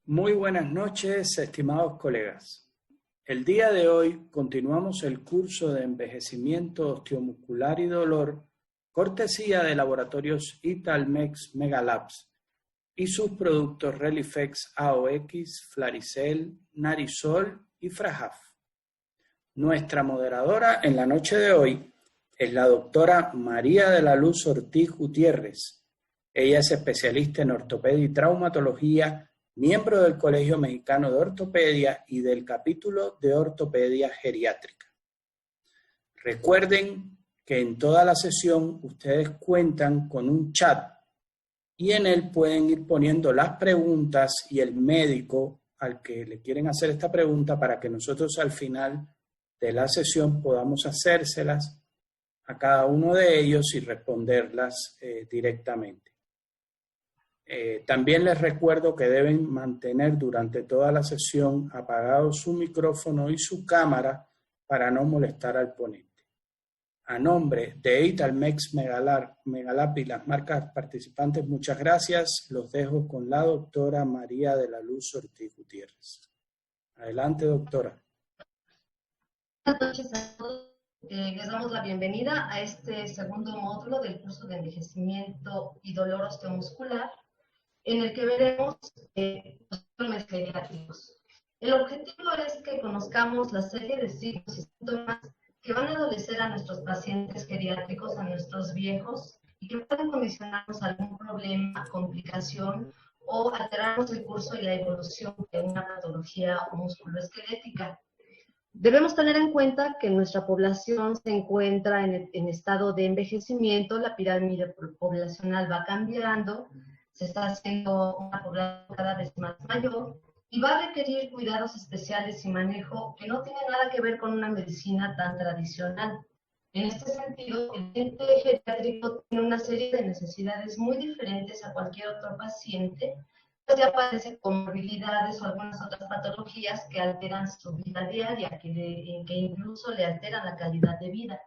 Muy buenas noches, estimados colegas. El día de hoy continuamos el curso de envejecimiento osteomuscular y dolor, cortesía de laboratorios Italmex Megalabs y sus productos Relifex AOX, Flaricel, Narisol y Frajaf. Nuestra moderadora en la noche de hoy es la doctora María de la Luz Ortiz Gutiérrez. Ella es especialista en ortopedia y traumatología, miembro del Colegio Mexicano de Ortopedia y del capítulo de ortopedia geriátrica. Recuerden que en toda la sesión ustedes cuentan con un chat y en él pueden ir poniendo las preguntas y el médico al que le quieren hacer esta pregunta para que nosotros al final de la sesión podamos hacérselas a cada uno de ellos y responderlas directamente. También les recuerdo que deben mantener durante toda la sesión apagado su micrófono y su cámara para no molestar al ponente. A nombre de Italmex Megalab y las marcas participantes, muchas gracias. Los dejo con la doctora María de la Luz Ortiz Gutiérrez. Adelante, doctora. Buenas noches a todos. Les damos la bienvenida a este segundo módulo del curso de envejecimiento y dolor osteomuscular, en el que veremos los síndromes geriátricos. El objetivo es que conozcamos la serie de signos y síntomas que van a adolecer a nuestros pacientes geriátricos, a nuestros viejos, y que pueden condicionarnos a algún problema, complicación o alterarnos el curso y la evolución de una patología musculoesquelética. Debemos tener en cuenta que nuestra población se encuentra en estado de envejecimiento, la pirámide poblacional va cambiando, se está haciendo una población cada vez más mayor y va a requerir cuidados especiales y manejo que no tiene nada que ver con una medicina tan tradicional. En este sentido, el paciente geriátrico tiene una serie de necesidades muy diferentes a cualquier otro paciente, pues ya padece comorbilidades o algunas otras patologías que alteran su vida diaria, que incluso le alteran la calidad de vida.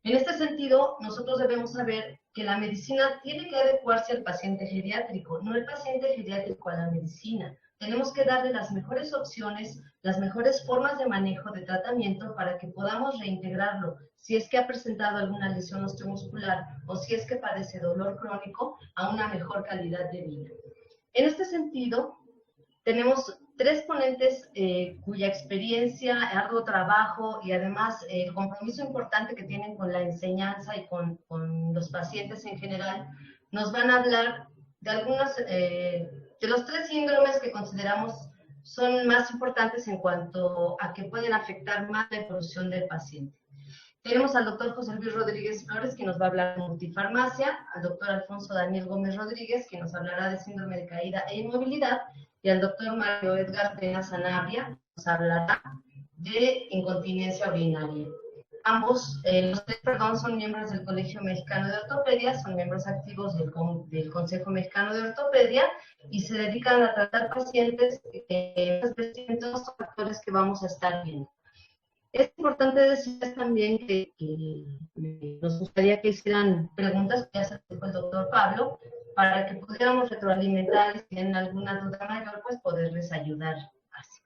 En este sentido, nosotros debemos saber que la medicina tiene que adecuarse al paciente geriátrico, no el paciente geriátrico a la medicina. Tenemos que darle las mejores opciones, las mejores formas de manejo, de tratamiento para que podamos reintegrarlo si es que ha presentado alguna lesión osteomuscular o si es que padece dolor crónico a una mejor calidad de vida. En este sentido, tenemos tres ponentes cuya experiencia, arduo trabajo y además el compromiso importante que tienen con la enseñanza y con los pacientes en general, nos van a hablar de algunos, de los tres síndromes que consideramos son más importantes en cuanto a que pueden afectar más la evolución del paciente. Tenemos al doctor José Luis Rodríguez Flores, que nos va a hablar de multifarmacia, al doctor Alfonso Daniel Gómez Rodríguez, que nos hablará de síndrome de caída e inmovilidad, y al doctor Mario Edgar Pena Sanabria, que nos hablará de incontinencia urinaria. Ambos, los tres, son miembros del Colegio Mexicano de Ortopedia, son miembros activos del Consejo Mexicano de Ortopedia y se dedican a tratar pacientes de los factores que vamos a estar viendo. Es importante decir también que nos gustaría que hicieran preguntas, que ya se dijo el doctor Pablo, para que pudiéramos retroalimentar y si tienen alguna duda mayor, pues poderles ayudar así.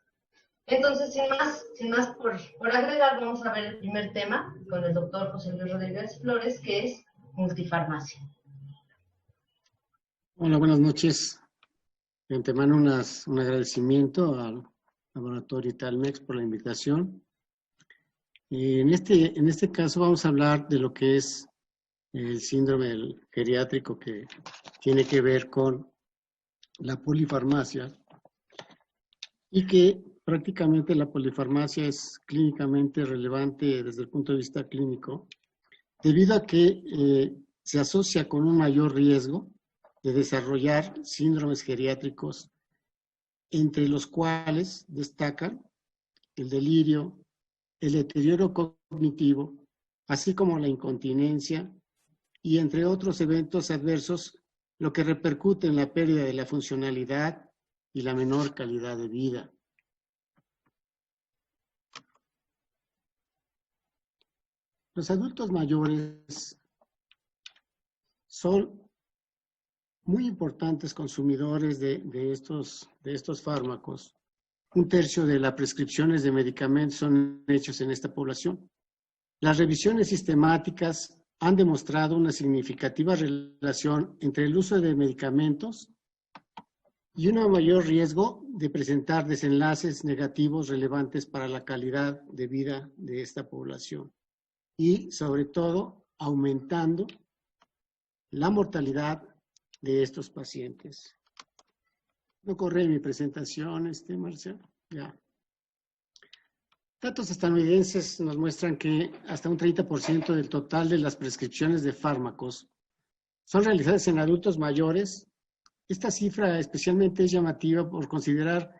Entonces, sin más por agregar, vamos a ver el primer tema con el doctor José Luis Rodríguez Flores, que es multifarmacia. Hola, buenas noches. De antemano un agradecimiento al laboratorio Italmex por la invitación. Y en este caso vamos a hablar de lo que es el síndrome geriátrico, que tiene que ver con la polifarmacia y que prácticamente la polifarmacia es clínicamente relevante desde el punto de vista clínico debido a que se asocia con un mayor riesgo de desarrollar síndromes geriátricos, entre los cuales destacan el delirio, el deterioro cognitivo, así como la incontinencia y entre otros eventos adversos, lo que repercute en la pérdida de la funcionalidad y la menor calidad de vida. Los adultos mayores son muy importantes consumidores de estos fármacos. 1/3 de las prescripciones de medicamentos son hechos en esta población. Las revisiones sistemáticas han demostrado una significativa relación entre el uso de medicamentos y un mayor riesgo de presentar desenlaces negativos relevantes para la calidad de vida de esta población y, sobre todo, aumentando la mortalidad de estos pacientes. No corre mi presentación, Marcelo. Ya. Datos estadounidenses nos muestran que hasta un 30% del total de las prescripciones de fármacos son realizadas en adultos mayores. Esta cifra especialmente es llamativa por considerar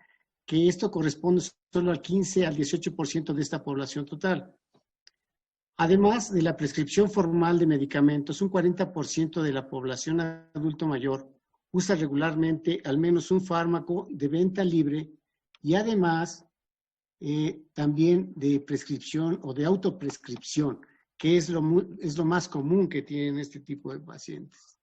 que esto corresponde solo al 15 al 18% de esta población total. Además de la prescripción formal de medicamentos, un 40% de la población adulto mayor usa regularmente al menos un fármaco de venta libre y además también de prescripción o de autoprescripción, que es lo más común que tienen este tipo de pacientes.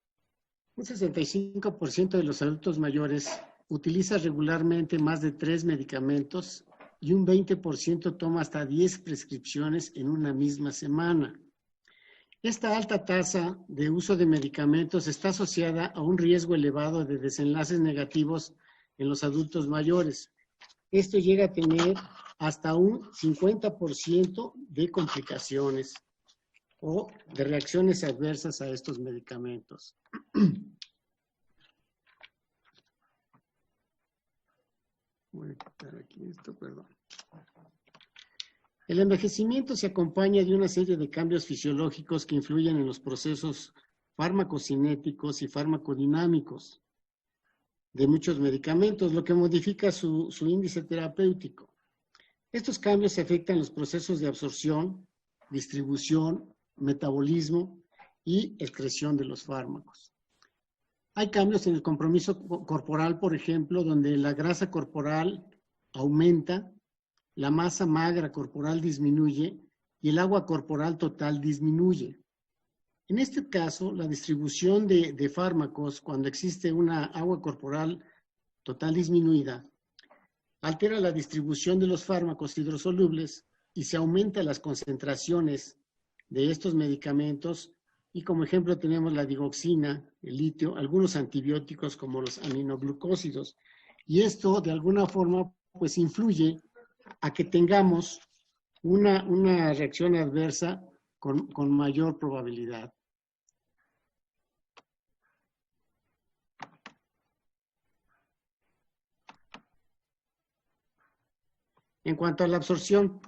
Un 65% de los adultos mayores utiliza regularmente más de 3 medicamentos y un 20% toma hasta 10 prescripciones en una misma semana. Esta alta tasa de uso de medicamentos está asociada a un riesgo elevado de desenlaces negativos en los adultos mayores. Esto llega a tener hasta un 50% de complicaciones o de reacciones adversas a estos medicamentos. Voy a quitar aquí esto, perdón. El envejecimiento se acompaña de una serie de cambios fisiológicos que influyen en los procesos farmacocinéticos y farmacodinámicos de muchos medicamentos, lo que modifica su índice terapéutico. Estos cambios afectan los procesos de absorción, distribución, metabolismo y excreción de los fármacos. Hay cambios en el compromiso corporal, por ejemplo, donde la grasa corporal aumenta, la masa magra corporal disminuye y el agua corporal total disminuye. En este caso, la distribución de fármacos, cuando existe una agua corporal total disminuida, altera la distribución de los fármacos hidrosolubles y se aumentan las concentraciones de estos medicamentos. Y como ejemplo tenemos la digoxina, el litio, algunos antibióticos como los aminoglucósidos. Y esto de alguna forma pues influye a que tengamos una reacción adversa con mayor probabilidad. En cuanto a la absorción,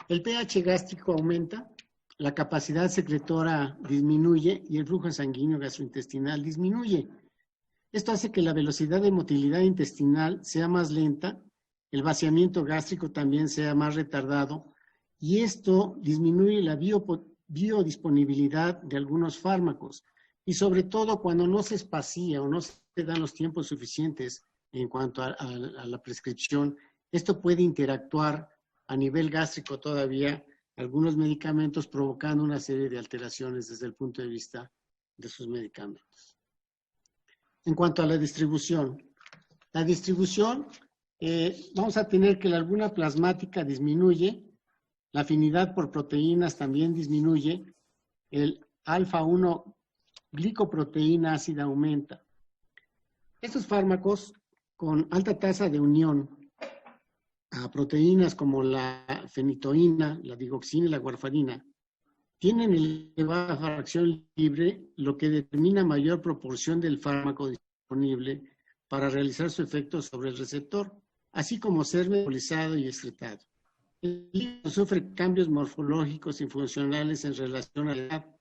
el pH gástrico aumenta, la capacidad secretora disminuye y el flujo sanguíneo gastrointestinal disminuye. Esto hace que la velocidad de motilidad intestinal sea más lenta, el vaciamiento gástrico también sea más retardado y esto disminuye la biodisponibilidad de algunos fármacos y sobre todo cuando no se espacía o no se dan los tiempos suficientes en cuanto a la prescripción. Esto puede interactuar a nivel gástrico todavía algunos medicamentos provocando una serie de alteraciones desde el punto de vista de sus medicamentos. En cuanto a la distribución, vamos a tener que la albúmina plasmática disminuye, la afinidad por proteínas también disminuye, el alfa-1 glicoproteína ácida aumenta. Estos fármacos con alta tasa de unión a proteínas como la fenitoína, la digoxina y la warfarina, tienen elevada fracción libre, lo que determina mayor proporción del fármaco disponible para realizar su efecto sobre el receptor, así como ser metabolizado y excretado. El hígado sufre cambios morfológicos y funcionales en relación a la edad,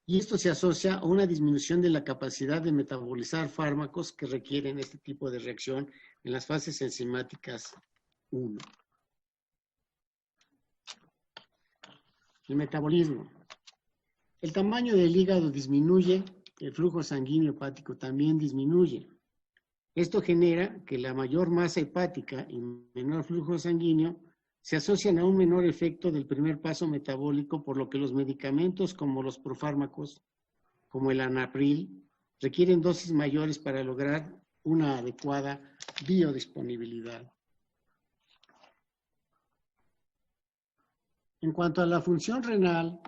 y esto se asocia a una disminución de la capacidad de metabolizar fármacos que requieren este tipo de reacción en las fases enzimáticas 1. El metabolismo. El tamaño del hígado disminuye, el flujo sanguíneo hepático también disminuye. Esto genera que la mayor masa hepática y menor flujo sanguíneo se asocian a un menor efecto del primer paso metabólico, por lo que los medicamentos como los profármacos, como el anapril, requieren dosis mayores para lograr una adecuada biodisponibilidad. En cuanto a la función renal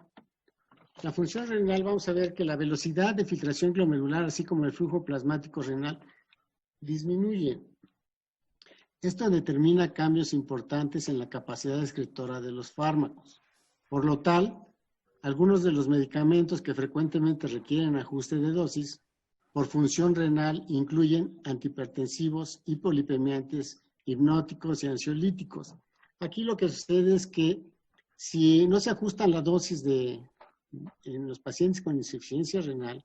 vamos a ver que la velocidad de filtración glomerular, así como el flujo plasmático renal, disminuye. Esto determina cambios importantes en la capacidad excretora de los fármacos. Por lo tal, algunos de los medicamentos que frecuentemente requieren ajuste de dosis por función renal incluyen antihipertensivos, hipolipemiantes, hipnóticos y ansiolíticos. Aquí lo que sucede es que si no se ajustan la dosis en los pacientes con insuficiencia renal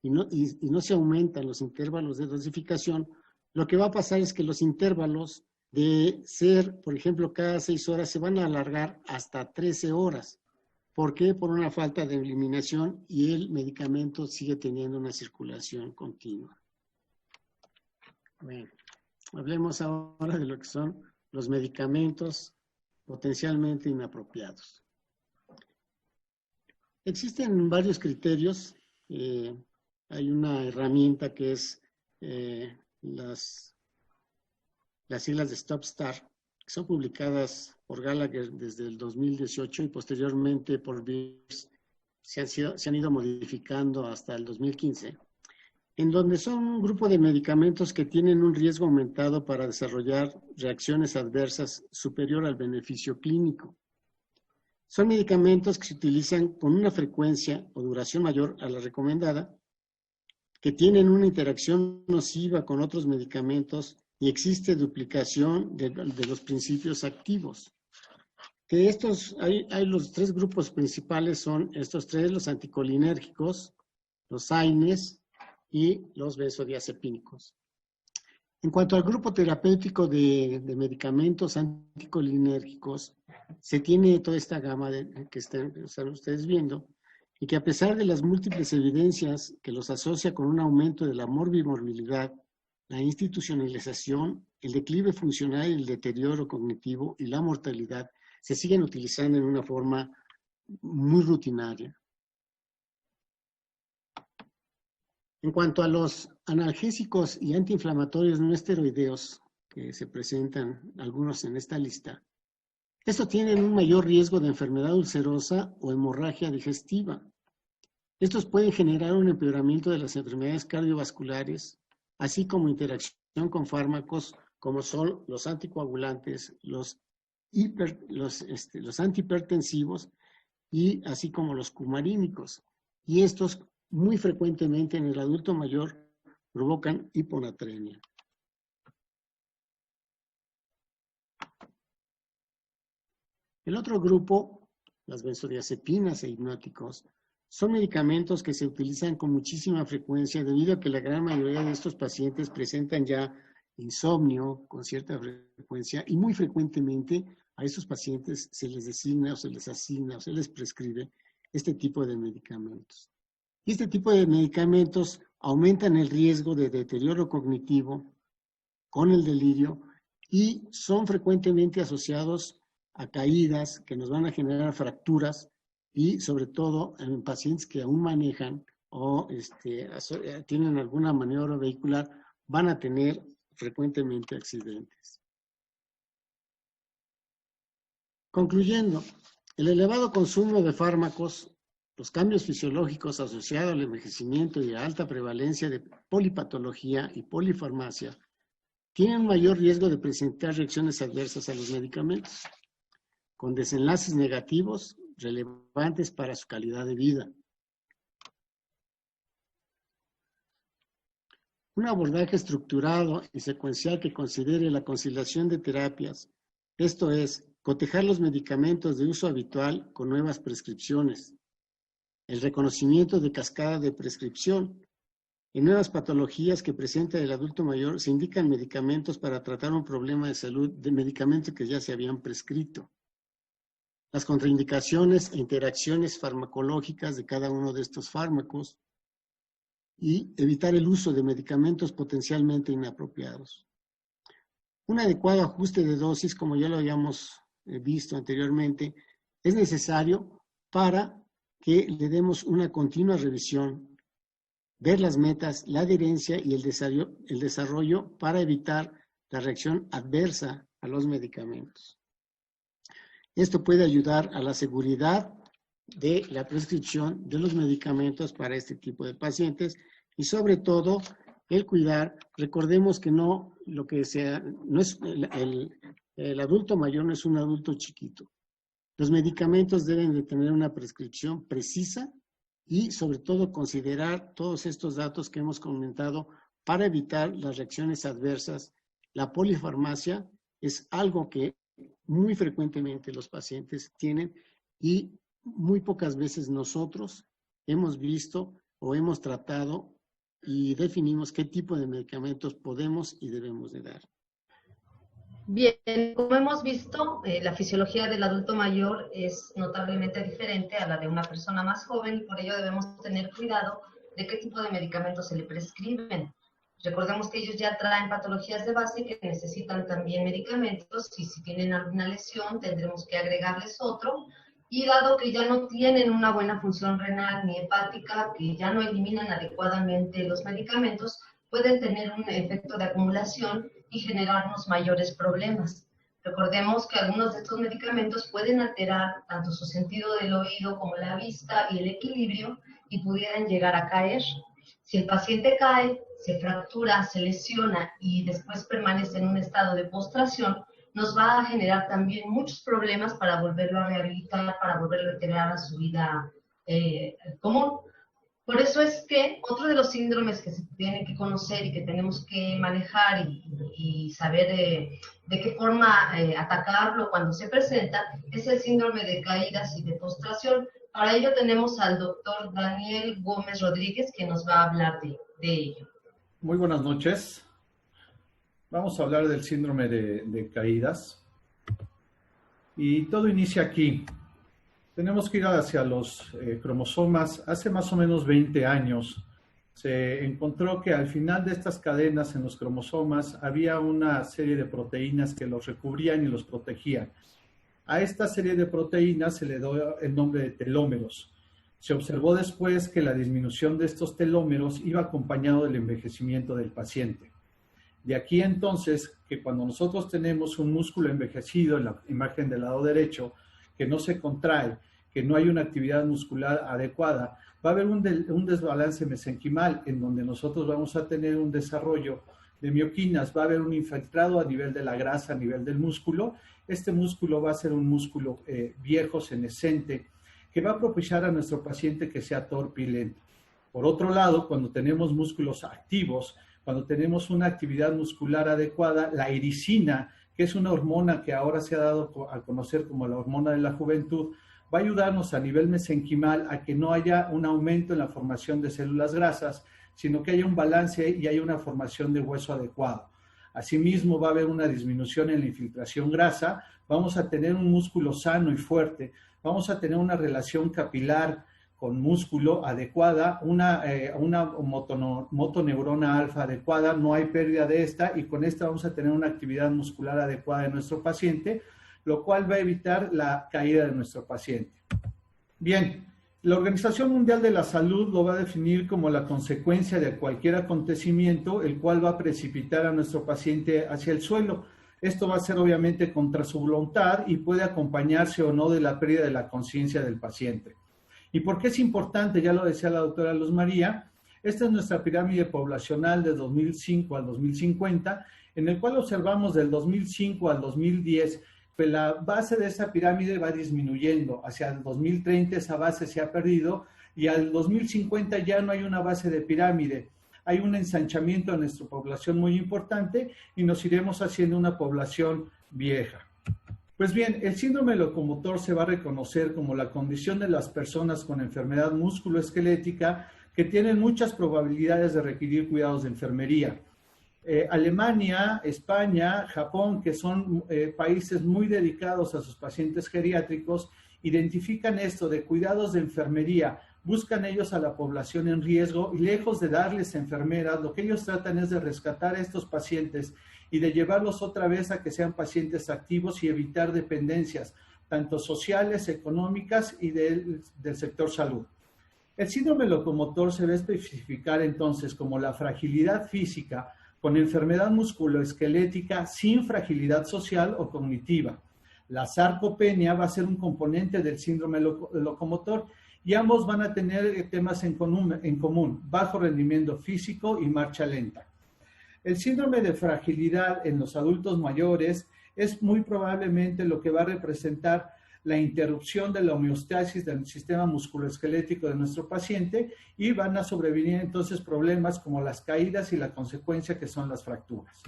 y no se aumentan los intervalos de dosificación, lo que va a pasar es que los intervalos de ser, por ejemplo, cada 6 horas se van a alargar hasta 13 horas. ¿Por qué? Por una falta de eliminación y el medicamento sigue teniendo una circulación continua. Bueno, hablemos ahora de lo que son los medicamentos potencialmente inapropiados. Existen varios criterios. Hay una herramienta que es las siglas de StopStar, que son publicadas por Gallagher desde el 2018 y posteriormente por Beers se han ido modificando hasta el 2015, en donde son un grupo de medicamentos que tienen un riesgo aumentado para desarrollar reacciones adversas superior al beneficio clínico. Son medicamentos que se utilizan con una frecuencia o duración mayor a la recomendada, que tienen una interacción nociva con otros medicamentos y existe duplicación de los principios activos. De estos, hay los 3 grupos principales, son estos 3, los anticolinérgicos, los AINES y los benzodiazepínicos. En cuanto al grupo terapéutico de medicamentos anticolinérgicos, se tiene toda esta gama que están ustedes viendo, y que a pesar de las múltiples evidencias que los asocia con un aumento de la morbimorbilidad, la institucionalización, el declive funcional, el deterioro cognitivo y la mortalidad, se siguen utilizando en una forma muy rutinaria. En cuanto a los analgésicos y antiinflamatorios no esteroideos, que se presentan algunos en esta lista, estos tienen un mayor riesgo de enfermedad ulcerosa o hemorragia digestiva. Estos pueden generar un empeoramiento de las enfermedades cardiovasculares, así como interacción con fármacos como son los anticoagulantes, los antihipertensivos y así como los cumarínicos. Y estos muy frecuentemente en el adulto mayor provocan hiponatremia. El otro grupo, las benzodiazepinas e hipnóticos, son medicamentos que se utilizan con muchísima frecuencia debido a que la gran mayoría de estos pacientes presentan ya insomnio con cierta frecuencia y muy frecuentemente a estos pacientes se les designa o se les asigna o se les prescribe este tipo de medicamentos. Y este tipo de medicamentos aumentan el riesgo de deterioro cognitivo con el delirio y son frecuentemente asociados a caídas que nos van a generar fracturas y sobre todo en pacientes que aún manejan o tienen alguna maniobra vehicular, van a tener frecuentemente accidentes. Concluyendo, el elevado consumo de fármacos, los cambios fisiológicos asociados al envejecimiento y a alta prevalencia de polipatología y polifarmacia tienen un mayor riesgo de presentar reacciones adversas a los medicamentos, con desenlaces negativos relevantes para su calidad de vida. Un abordaje estructurado y secuencial que considere la conciliación de terapias, esto es, cotejar los medicamentos de uso habitual con nuevas prescripciones, el reconocimiento de cascada de prescripción. En nuevas patologías que presenta el adulto mayor se indican medicamentos para tratar un problema de salud de medicamentos que ya se habían prescrito. Las contraindicaciones e interacciones farmacológicas de cada uno de estos fármacos y evitar el uso de medicamentos potencialmente inapropiados. Un adecuado ajuste de dosis, como ya lo habíamos visto anteriormente, es necesario para que le demos una continua revisión ver las metas, la adherencia y el desarrollo para evitar la reacción adversa a los medicamentos. Esto puede ayudar a la seguridad de la prescripción de los medicamentos para este tipo de pacientes y sobre todo el cuidar. Recordemos que no es el adulto mayor no es un adulto chiquito. Los medicamentos deben de tener una prescripción precisa y sobre todo considerar todos estos datos que hemos comentado para evitar las reacciones adversas. La polifarmacia es algo que muy frecuentemente los pacientes tienen y muy pocas veces nosotros hemos visto o hemos tratado y definimos qué tipo de medicamentos podemos y debemos de dar. Bien, como hemos visto, la fisiología del adulto mayor es notablemente diferente a la de una persona más joven y por ello debemos tener cuidado de qué tipo de medicamentos se le prescriben. Recordemos que ellos ya traen patologías de base que necesitan también medicamentos y si tienen alguna lesión tendremos que agregarles otro. Y dado que ya no tienen una buena función renal ni hepática, que ya no eliminan adecuadamente los medicamentos, pueden tener un efecto de acumulación y generarnos mayores problemas. Recordemos que algunos de estos medicamentos pueden alterar tanto su sentido del oído como la vista y el equilibrio y pudieran llegar a caer. Si el paciente cae, se fractura, se lesiona y después permanece en un estado de postración, nos va a generar también muchos problemas para volverlo a rehabilitar, para volverlo a integrar a su vida común. Por eso es que otro de los síndromes que se tiene que conocer y que tenemos que manejar y saber de qué forma atacarlo cuando se presenta es el síndrome de caídas y de postración. Para ello tenemos al doctor Daniel Gómez Rodríguez que nos va a hablar de ello. Muy buenas noches. Vamos a hablar del síndrome de caídas. Y todo inicia aquí. Tenemos que ir hacia los cromosomas. Hace más o menos 20 años se encontró que al final de estas cadenas en los cromosomas había una serie de proteínas que los recubrían y los protegían. A esta serie de proteínas se le dio el nombre de telómeros. Se observó después que la disminución de estos telómeros iba acompañado del envejecimiento del paciente. De aquí entonces que cuando nosotros tenemos un músculo envejecido en la imagen del lado derecho, que no se contrae, que no hay una actividad muscular adecuada, va a haber un desbalance mesenquimal en donde nosotros vamos a tener un desarrollo de mioquinas, va a haber un infiltrado a nivel de la grasa, a nivel del músculo. Este músculo va a ser un músculo viejo, senescente, que va a propiciar a nuestro paciente que sea torpe y lento. Por otro lado, cuando tenemos músculos activos, cuando tenemos una actividad muscular adecuada, la ericina, que es una hormona que ahora se ha dado a conocer como la hormona de la juventud, va a ayudarnos a nivel mesenquimal a que no haya un aumento en la formación de células grasas, sino que haya un balance y haya una formación de hueso adecuado. Asimismo, va a haber una disminución en la infiltración grasa, vamos a tener un músculo sano y fuerte, vamos a tener una relación capilar con músculo adecuada, una motoneurona alfa adecuada, no hay pérdida de esta y con esta vamos a tener una actividad muscular adecuada de nuestro paciente, lo cual va a evitar la caída de nuestro paciente. Bien, la Organización Mundial de la Salud lo va a definir como la consecuencia de cualquier acontecimiento, el cual va a precipitar a nuestro paciente hacia el suelo. Esto va a ser obviamente contra su voluntad y puede acompañarse o no de la pérdida de la conciencia del paciente. ¿Y por qué es importante? Ya lo decía la doctora Luz María. Esta es nuestra pirámide poblacional de 2005 al 2050, en el cual observamos del 2005 al 2010 que la base de esa pirámide va disminuyendo. Hacia el 2030 esa base se ha perdido y al 2050 ya no hay una base de pirámide. Hay un ensanchamiento de nuestra población muy importante y nos iremos haciendo una población vieja. Pues bien, el síndrome locomotor se va a reconocer como la condición de las personas con enfermedad musculoesquelética que tienen muchas probabilidades de requerir cuidados de enfermería. Alemania, España, Japón, que son países muy dedicados a sus pacientes geriátricos, identifican esto de cuidados de enfermería, buscan ellos a la población en riesgo y lejos de darles enfermeras, lo que ellos tratan es de rescatar a estos pacientes y de llevarlos otra vez a que sean pacientes activos y evitar dependencias, tanto sociales, económicas y del sector salud. El síndrome locomotor se va a especificar entonces como la fragilidad física con enfermedad musculoesquelética sin fragilidad social o cognitiva. La sarcopenia va a ser un componente del síndrome locomotor y ambos van a tener temas en común, bajo rendimiento físico y marcha lenta. El síndrome de fragilidad en los adultos mayores es muy probablemente lo que va a representar la interrupción de la homeostasis del sistema musculoesquelético de nuestro paciente y van a sobrevenir entonces problemas como las caídas y la consecuencia que son las fracturas.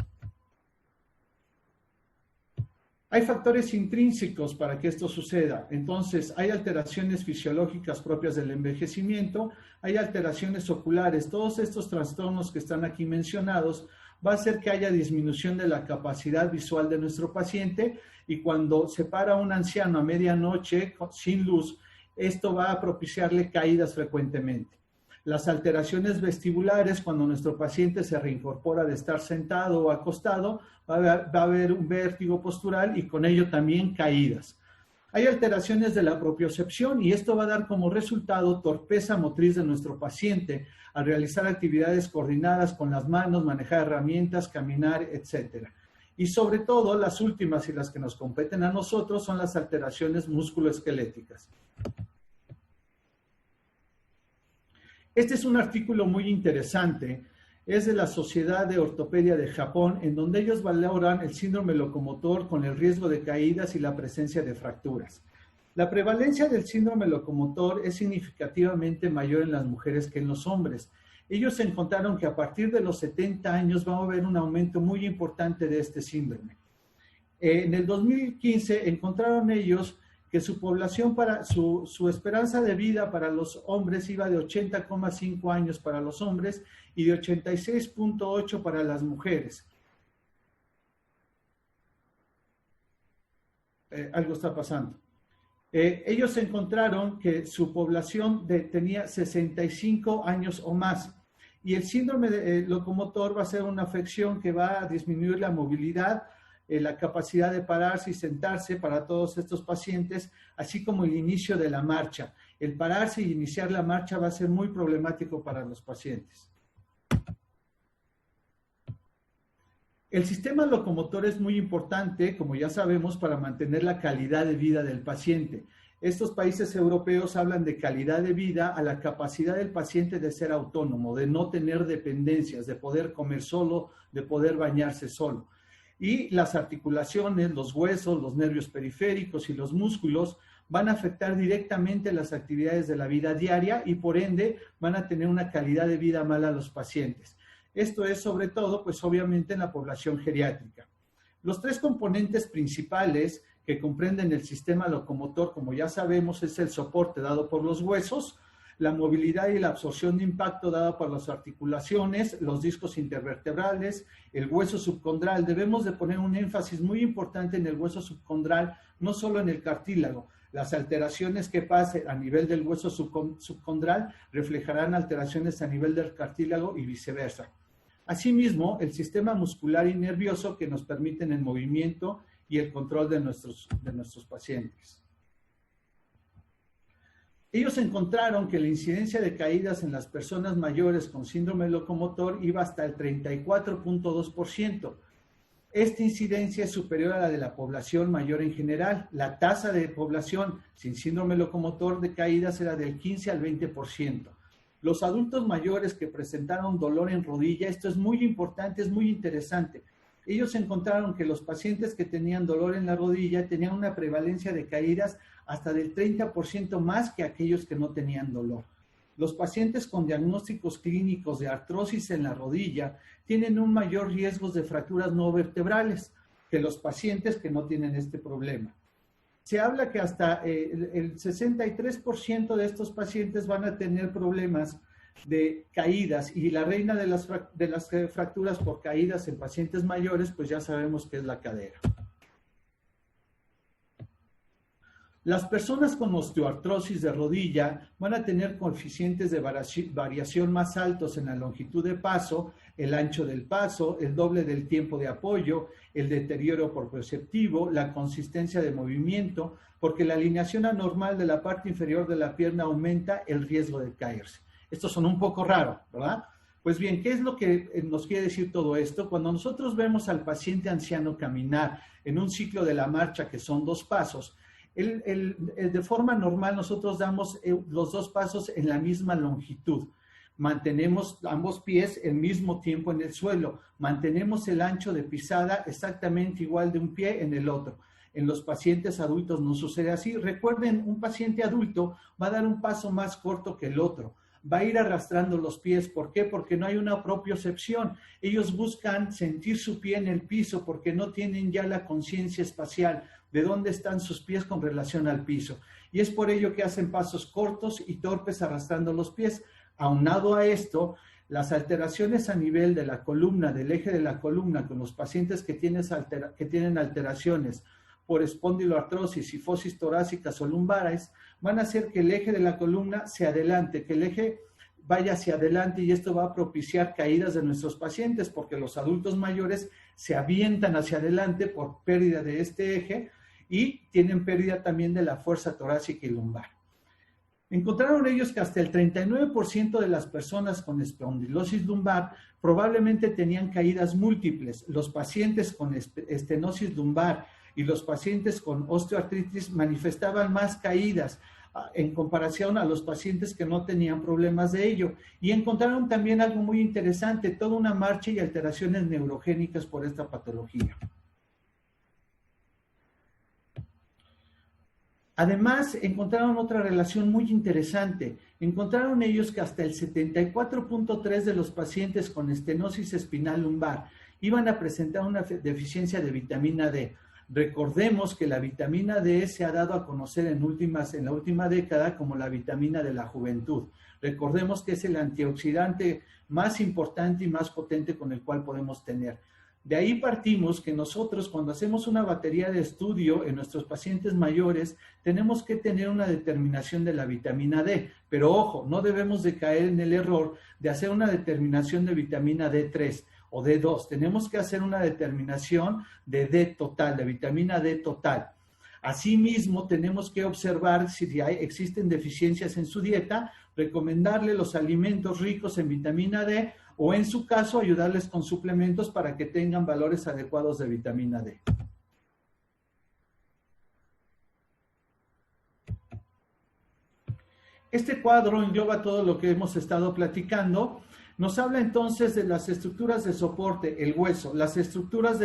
Hay factores intrínsecos para que esto suceda. Entonces, hay alteraciones fisiológicas propias del envejecimiento, hay alteraciones oculares. Todos estos trastornos que están aquí mencionados va a hacer que haya disminución de la capacidad visual de nuestro paciente y cuando se para un anciano a medianoche sin luz, esto va a propiciarle caídas frecuentemente. Las alteraciones vestibulares, cuando nuestro paciente se reincorpora de estar sentado o acostado, va a haber un vértigo postural y con ello también caídas. Hay alteraciones de la propiocepción y esto va a dar como resultado torpeza motriz de nuestro paciente al realizar actividades coordinadas con las manos, manejar herramientas, caminar, etc. Y sobre todo, las últimas y las que nos competen a nosotros son las alteraciones musculoesqueléticas. Este es un artículo muy interesante, es de la Sociedad de Ortopedia de Japón, en donde ellos valoran el síndrome locomotor con el riesgo de caídas y la presencia de fracturas. La prevalencia del síndrome locomotor es significativamente mayor en las mujeres que en los hombres. Ellos encontraron que a partir de los 70 años va a haber un aumento muy importante de este síndrome. En el 2015 encontraron ellos que su población, su esperanza de vida para los hombres iba de 80,5 años para los hombres y de 86,8 para las mujeres. Algo está pasando. Ellos encontraron que su población tenía 65 años o más y el síndrome locomotor va a ser una afección que va a disminuir la movilidad, la capacidad de pararse y sentarse para todos estos pacientes, así como el inicio de la marcha. El pararse y iniciar la marcha va a ser muy problemático para los pacientes. El sistema locomotor es muy importante, como ya sabemos, para mantener la calidad de vida del paciente. Estos países europeos hablan de calidad de vida a la capacidad del paciente de ser autónomo, de no tener dependencias, de poder comer solo, de poder bañarse solo. Y las articulaciones, los huesos, los nervios periféricos y los músculos van a afectar directamente las actividades de la vida diaria y por ende van a tener una calidad de vida mala a los pacientes. Esto es sobre todo, pues obviamente en la población geriátrica. Los tres componentes principales que comprenden el sistema locomotor, como ya sabemos, es el soporte dado por los huesos, la movilidad y la absorción de impacto dada por las articulaciones, los discos intervertebrales, el hueso subcondral. Debemos de poner un énfasis muy importante en el hueso subcondral, no solo en el cartílago. Las alteraciones que pasen a nivel del hueso subcondral reflejarán alteraciones a nivel del cartílago y viceversa. Asimismo, el sistema muscular y nervioso que nos permiten el movimiento y el control de nuestros pacientes. Ellos encontraron que la incidencia de caídas en las personas mayores con síndrome locomotor iba hasta el 34,2%. Esta incidencia es superior a la de la población mayor en general. La tasa de población sin síndrome locomotor de caídas era del 15 al 20%. Los adultos mayores que presentaron dolor en rodilla, esto es muy importante, es muy interesante. Ellos encontraron que los pacientes que tenían dolor en la rodilla tenían una prevalencia de caídas hasta del 30% más que aquellos que no tenían dolor. Los pacientes con diagnósticos clínicos de artrosis en la rodilla tienen un mayor riesgo de fracturas no vertebrales que los pacientes que no tienen este problema. Se habla que hasta el 63% de estos pacientes van a tener problemas de caídas y la reina de las fracturas por caídas en pacientes mayores, pues ya sabemos que es la cadera. Las personas con osteoartrosis de rodilla van a tener coeficientes de variación más altos en la longitud de paso, el ancho del paso, el doble del tiempo de apoyo, el deterioro proprioceptivo, la consistencia de movimiento, porque la alineación anormal de la parte inferior de la pierna aumenta el riesgo de caerse. Estos son un poco raros, ¿verdad? Pues bien, ¿qué es lo que nos quiere decir todo esto? Cuando nosotros vemos al paciente anciano caminar en un ciclo de la marcha que son 2 pasos, de forma normal nosotros damos los 2 pasos en la misma longitud. Mantenemos ambos pies el mismo tiempo en el suelo. Mantenemos el ancho de pisada exactamente igual de un pie en el otro. En los pacientes adultos no sucede así. Recuerden, un paciente adulto va a dar un paso más corto que el otro. Va a ir arrastrando los pies. ¿Por qué? Porque no hay una propiocepción. Ellos buscan sentir su pie en el piso porque no tienen ya la conciencia espacial de dónde están sus pies con relación al piso. Y es por ello que hacen pasos cortos y torpes arrastrando los pies. Aunado a esto, las alteraciones a nivel de la columna, del eje de la columna, con los pacientes que tienen alteraciones por espondiloartrosis, cifosis torácicas o lumbares, van a hacer que el eje de la columna se adelante, que el eje vaya hacia adelante, y esto va a propiciar caídas de nuestros pacientes porque los adultos mayores se avientan hacia adelante por pérdida de este eje y tienen pérdida también de la fuerza torácica y lumbar. Encontraron ellos que hasta el 39% de las personas con espondilosis lumbar probablemente tenían caídas múltiples. Los pacientes con estenosis lumbar y los pacientes con osteoartritis manifestaban más caídas en comparación a los pacientes que no tenían problemas de ello. Y encontraron también algo muy interesante, toda una marcha y alteraciones neurogénicas por esta patología. Además, encontraron otra relación muy interesante. Encontraron ellos que hasta el 74.3% de los pacientes con estenosis espinal lumbar iban a presentar una deficiencia de vitamina D. Recordemos que la vitamina D se ha dado a conocer en la última década como la vitamina de la juventud. Recordemos que es el antioxidante más importante y más potente con el cual podemos tener. De ahí partimos que nosotros, cuando hacemos una batería de estudio en nuestros pacientes mayores, tenemos que tener una determinación de la vitamina D. Pero ojo, no debemos de caer en el error de hacer una determinación de vitamina D3 o D2. Tenemos que hacer una determinación de D total, de vitamina D total. Asimismo, tenemos que observar si existen deficiencias en su dieta, recomendarle los alimentos ricos en vitamina D, o en su caso ayudarles con suplementos para que tengan valores adecuados de vitamina D. Este cuadro engloba todo lo que hemos estado platicando. Nos habla entonces de las estructuras de soporte, el hueso, las estructuras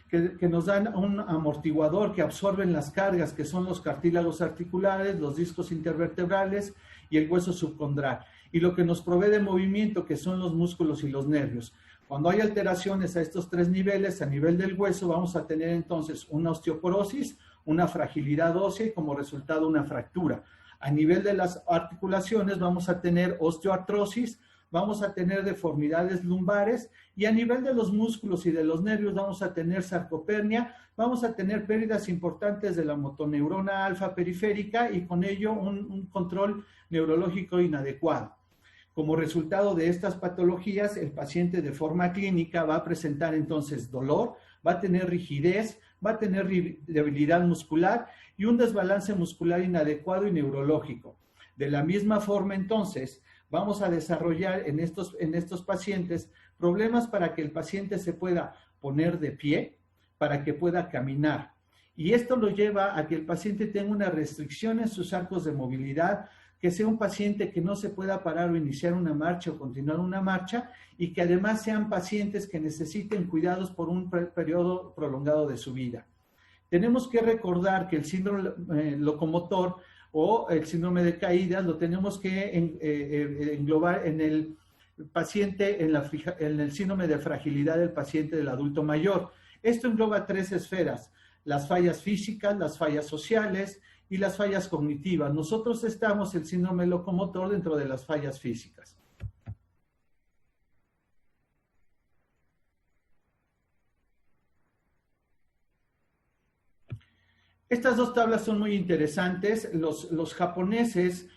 que nos dan un amortiguador que absorben las cargas, que son los cartílagos articulares, los discos intervertebrales y el hueso subcondral. Y lo que nos provee de movimiento, que son los músculos y los nervios. Cuando hay alteraciones a estos 3 niveles, a nivel del hueso, vamos a tener entonces una osteoporosis, una fragilidad ósea y como resultado una fractura. A nivel de las articulaciones vamos a tener osteoartrosis, vamos a tener deformidades lumbares, y a nivel de los músculos y de los nervios vamos a tener sarcopenia, vamos a tener pérdidas importantes de la motoneurona alfa periférica y con ello un control neurológico inadecuado. Como resultado de estas patologías, el paciente de forma clínica va a presentar entonces dolor, va a tener rigidez, va a tener debilidad muscular y un desbalance muscular inadecuado y neurológico. De la misma forma, entonces, vamos a desarrollar en estos pacientes problemas para que el paciente se pueda poner de pie, para que pueda caminar. Y esto lo lleva a que el paciente tenga una restricción en sus arcos de movilidad, que sea un paciente que no se pueda parar o iniciar una marcha o continuar una marcha, y que además sean pacientes que necesiten cuidados por un periodo prolongado de su vida. Tenemos que recordar que el síndrome locomotor o el síndrome de caídas lo tenemos que englobar en el paciente, en el síndrome de fragilidad del paciente del adulto mayor. Esto engloba 3 esferas: las fallas físicas, las fallas sociales y las fallas cognitivas. Nosotros estamos el síndrome locomotor dentro de las fallas físicas. Estas dos tablas son muy interesantes. Los japoneses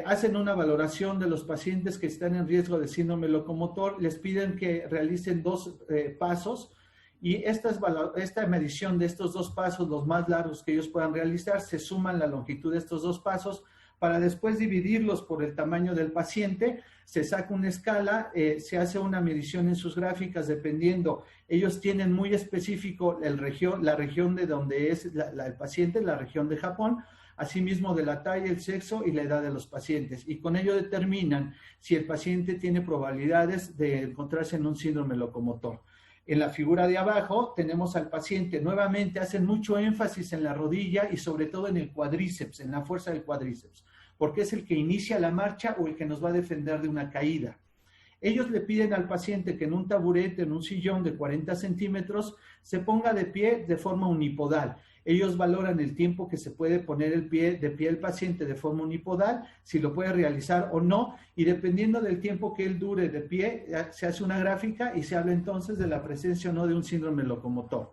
hacen una valoración de los pacientes que están en riesgo de síndrome locomotor, les piden que realicen 2 pasos y esta medición de estos 2 pasos, los más largos que ellos puedan realizar, se suman la longitud de estos 2 pasos para después dividirlos por el tamaño del paciente, se saca una escala, se hace una medición en sus gráficas dependiendo, ellos tienen muy específico la región de donde es el paciente, la región de Japón, asimismo de la talla, el sexo y la edad de los pacientes. Y con ello determinan si el paciente tiene probabilidades de encontrarse en un síndrome locomotor. En la figura de abajo tenemos al paciente, nuevamente hacen mucho énfasis en la rodilla y sobre todo en el cuádriceps, en la fuerza del cuádriceps, porque es el que inicia la marcha o el que nos va a defender de una caída. Ellos le piden al paciente que en un taburete, en un sillón de 40 centímetros, se ponga de pie de forma unipodal. Ellos valoran el tiempo que se puede poner de pie el paciente de forma unipodal, si lo puede realizar o no, y dependiendo del tiempo que él dure de pie, se hace una gráfica y se habla entonces de la presencia o no de un síndrome locomotor.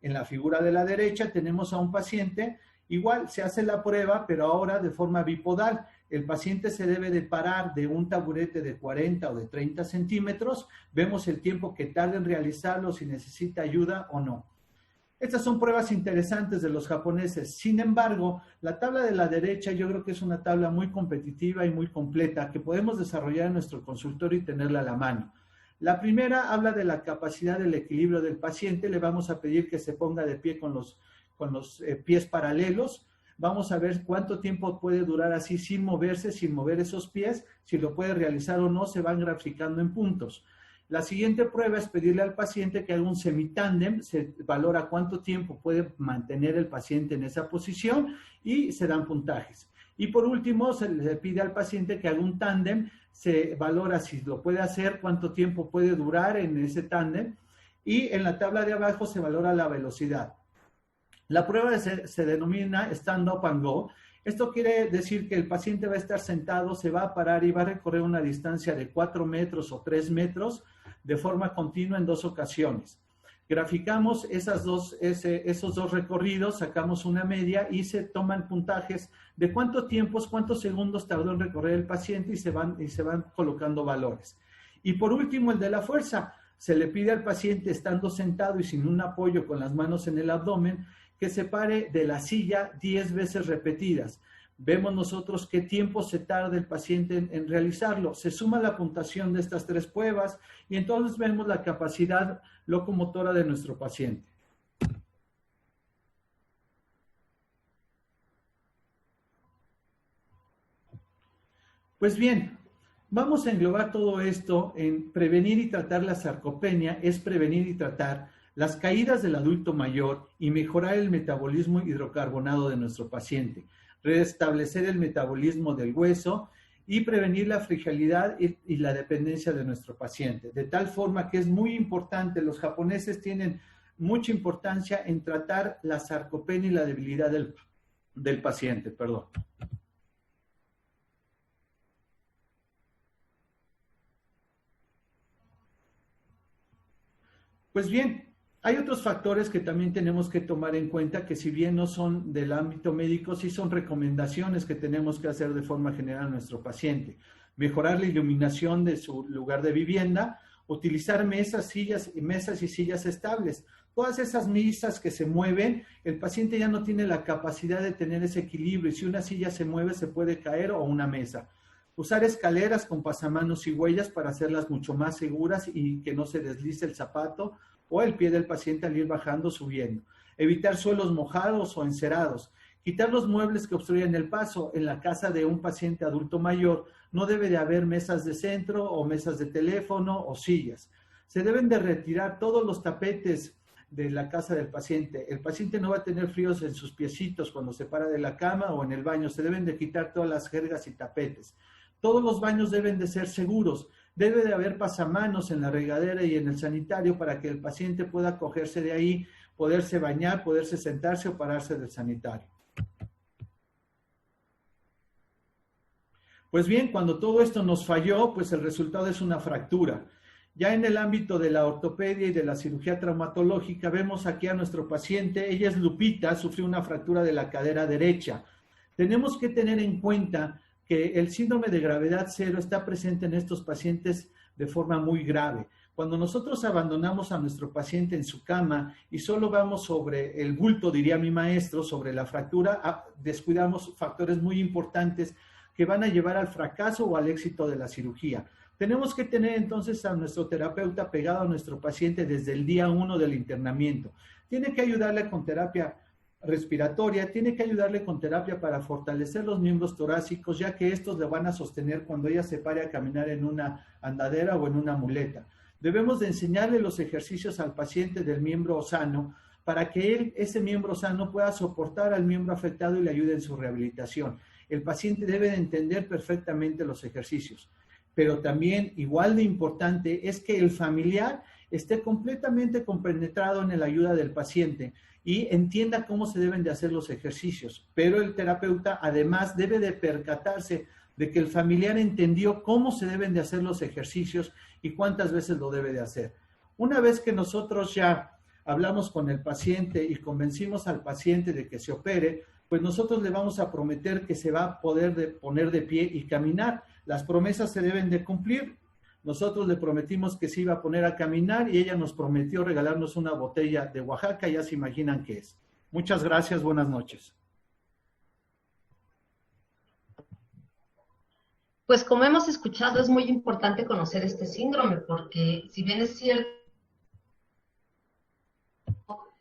En la figura de la derecha tenemos a un paciente, igual se hace la prueba, pero ahora de forma bipodal. El paciente se debe de parar de un taburete de 40 o de 30 centímetros, vemos el tiempo que tarda en realizarlo, si necesita ayuda o no. Estas son pruebas interesantes de los japoneses. Sin embargo, la tabla de la derecha yo creo que es una tabla muy competitiva y muy completa que podemos desarrollar en nuestro consultorio y tenerla a la mano. La primera habla de la capacidad del equilibrio del paciente. Le vamos a pedir que se ponga de pie con los pies paralelos. Vamos a ver cuánto tiempo puede durar así sin moverse, sin mover esos pies. Si lo puede realizar o no, se van graficando en puntos. La siguiente prueba es pedirle al paciente que haga un semitándem, se valora cuánto tiempo puede mantener el paciente en esa posición y se dan puntajes. Y por último, se le pide al paciente que haga un tándem, se valora si lo puede hacer, cuánto tiempo puede durar en ese tándem y en la tabla de abajo se valora la velocidad. La prueba se denomina Stand Up and Go. Esto quiere decir que el paciente va a estar sentado, se va a parar y va a recorrer una distancia de 4 metros o 3 metros de forma continua en 2 ocasiones. Graficamos esos dos recorridos, sacamos una media y se toman puntajes de cuántos segundos tardó en recorrer el paciente y se van colocando valores. Y por último, el de la fuerza. Se le pide al paciente, estando sentado y sin un apoyo con las manos en el abdomen, que se pare de la silla 10 veces repetidas. Vemos nosotros qué tiempo se tarda el paciente en realizarlo. Se suma la puntuación de estas 3 pruebas y entonces vemos la capacidad locomotora de nuestro paciente. Pues bien, vamos a englobar todo esto en prevenir y tratar la sarcopenia, es prevenir y tratar las caídas del adulto mayor y mejorar el metabolismo hidrocarbonado de nuestro paciente, restablecer el metabolismo del hueso y prevenir la fragilidad y la dependencia de nuestro paciente. De tal forma que es muy importante, los japoneses tienen mucha importancia en tratar la sarcopenia y la debilidad del paciente, perdón. Pues bien, hay otros factores que también tenemos que tomar en cuenta que si bien no son del ámbito médico, sí son recomendaciones que tenemos que hacer de forma general a nuestro paciente. Mejorar la iluminación de su lugar de vivienda, utilizar mesas y sillas estables. Todas esas mesas que se mueven, el paciente ya no tiene la capacidad de tener ese equilibrio y si una silla se mueve se puede caer o una mesa. Usar escaleras con pasamanos y huellas para hacerlas mucho más seguras y que no se deslice el zapato o el pie del paciente al ir bajando o subiendo. Evitar suelos mojados o encerados. Quitar los muebles que obstruyen el paso. En la casa de un paciente adulto mayor no debe de haber mesas de centro o mesas de teléfono o sillas. Se deben de retirar todos los tapetes de la casa del paciente. El paciente no va a tener fríos en sus piecitos cuando se para de la cama o en el baño. Se deben de quitar todas las jergas y tapetes. Todos los baños deben de ser seguros. Debe de haber pasamanos en la regadera y en el sanitario para que el paciente pueda cogerse de ahí, poderse bañar, poderse sentarse o pararse del sanitario. Pues bien, cuando todo esto nos falló, pues el resultado es una fractura. Ya en el ámbito de la ortopedia y de la cirugía traumatológica, vemos aquí a nuestro paciente. Ella es Lupita, sufrió una fractura de la cadera derecha. Tenemos que tener en cuenta que el síndrome de gravedad 0 está presente en estos pacientes de forma muy grave. Cuando nosotros abandonamos a nuestro paciente en su cama y solo vamos sobre el bulto, diría mi maestro, sobre la fractura, descuidamos factores muy importantes que van a llevar al fracaso o al éxito de la cirugía. Tenemos que tener entonces a nuestro terapeuta pegado a nuestro paciente desde el día 1 del internamiento. Tiene que ayudarle con terapia respiratoria, tiene que ayudarle con terapia para fortalecer los miembros torácicos, ya que estos le van a sostener cuando ella se pare a caminar en una andadera o en una muleta. Debemos de enseñarle los ejercicios al paciente del miembro sano para que ese miembro sano pueda soportar al miembro afectado y le ayude en su rehabilitación. El paciente debe de entender perfectamente los ejercicios, pero también igual de importante es que el familiar esté completamente compenetrado en la ayuda del paciente y entienda cómo se deben de hacer los ejercicios. Pero el terapeuta además debe de percatarse de que el familiar entendió cómo se deben de hacer los ejercicios y cuántas veces lo debe de hacer. Una vez que nosotros ya hablamos con el paciente y convencimos al paciente de que se opere, pues nosotros le vamos a prometer que se va a poder poner de pie y caminar. Las promesas se deben de cumplir. Nosotros le prometimos que se iba a poner a caminar y ella nos prometió regalarnos una botella de Oaxaca, ya se imaginan qué es. Muchas gracias, buenas noches. Pues como hemos escuchado, es muy importante conocer este síndrome, porque si bien es cierto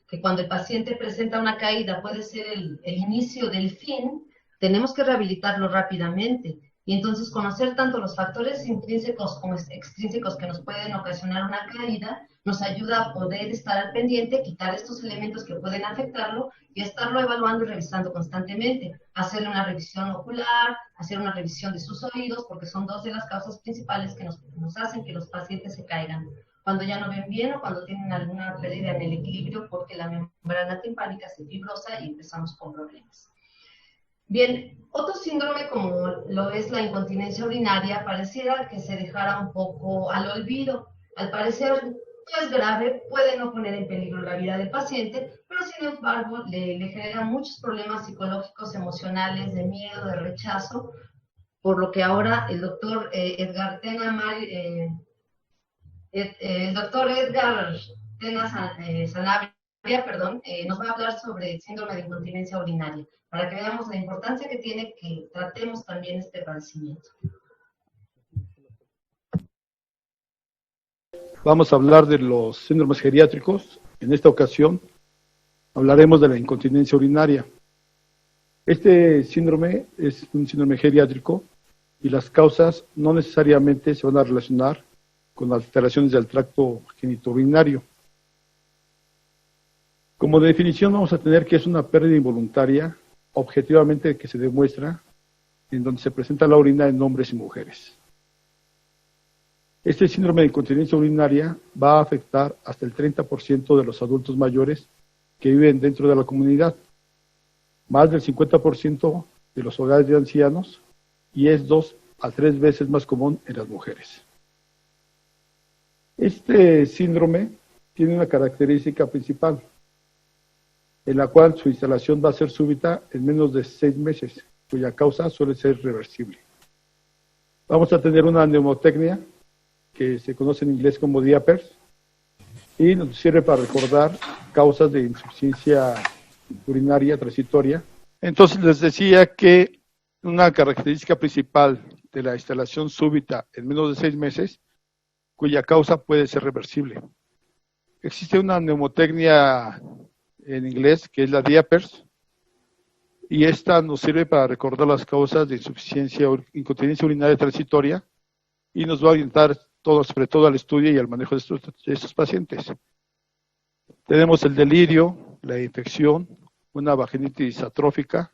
que cuando el paciente presenta una caída puede ser el inicio del fin, tenemos que rehabilitarlo rápidamente. Y entonces conocer tanto los factores intrínsecos como extrínsecos que nos pueden ocasionar una caída nos ayuda a poder estar al pendiente, quitar estos elementos que pueden afectarlo y estarlo evaluando y revisando constantemente. Hacerle una revisión ocular, hacer una revisión de sus oídos, porque son dos de las causas principales que nos hacen que los pacientes se caigan. Cuando ya no ven bien o cuando tienen alguna pérdida en el equilibrio porque la membrana timpánica se fibrosa y empezamos con problemas. Bien, otro síndrome como lo es la incontinencia urinaria pareciera que se dejara un poco al olvido. Al parecer no es grave, puede no poner en peligro la vida del paciente, pero sin embargo le genera muchos problemas psicológicos, emocionales, de miedo, de rechazo, por lo que ahora el doctor Edgar Tena Sanabria, nos va a hablar sobre el síndrome de incontinencia urinaria, para que veamos la importancia que tiene que tratemos también este padecimiento. Vamos a hablar de los síndromes geriátricos. En esta ocasión hablaremos de la incontinencia urinaria. Este síndrome es un síndrome geriátrico y las causas no necesariamente se van a relacionar con alteraciones del tracto genitourinario. Como definición vamos a tener que es una pérdida involuntaria objetivamente que se demuestra en donde se presenta la orina en hombres y mujeres. Este síndrome de incontinencia urinaria va a afectar hasta el 30% de los adultos mayores que viven dentro de la comunidad, más del 50% de los hogares de ancianos y es 2 a 3 veces más común en las mujeres. Este síndrome tiene una característica principal, en la cual su instalación va a ser súbita en menos de 6 meses, cuya causa suele ser reversible. Vamos a tener una neumotecnia, que se conoce en inglés como diapers, y nos sirve para recordar causas de insuficiencia urinaria transitoria. Entonces les decía que una característica principal de la instalación súbita en menos de 6 meses, cuya causa puede ser reversible. Existe una neumotecnia en inglés, que es la diapers, y esta nos sirve para recordar las causas de incontinencia urinaria transitoria y nos va a orientar sobre todo al estudio y al manejo de estos pacientes. Tenemos el delirio, la infección, una vaginitis atrófica,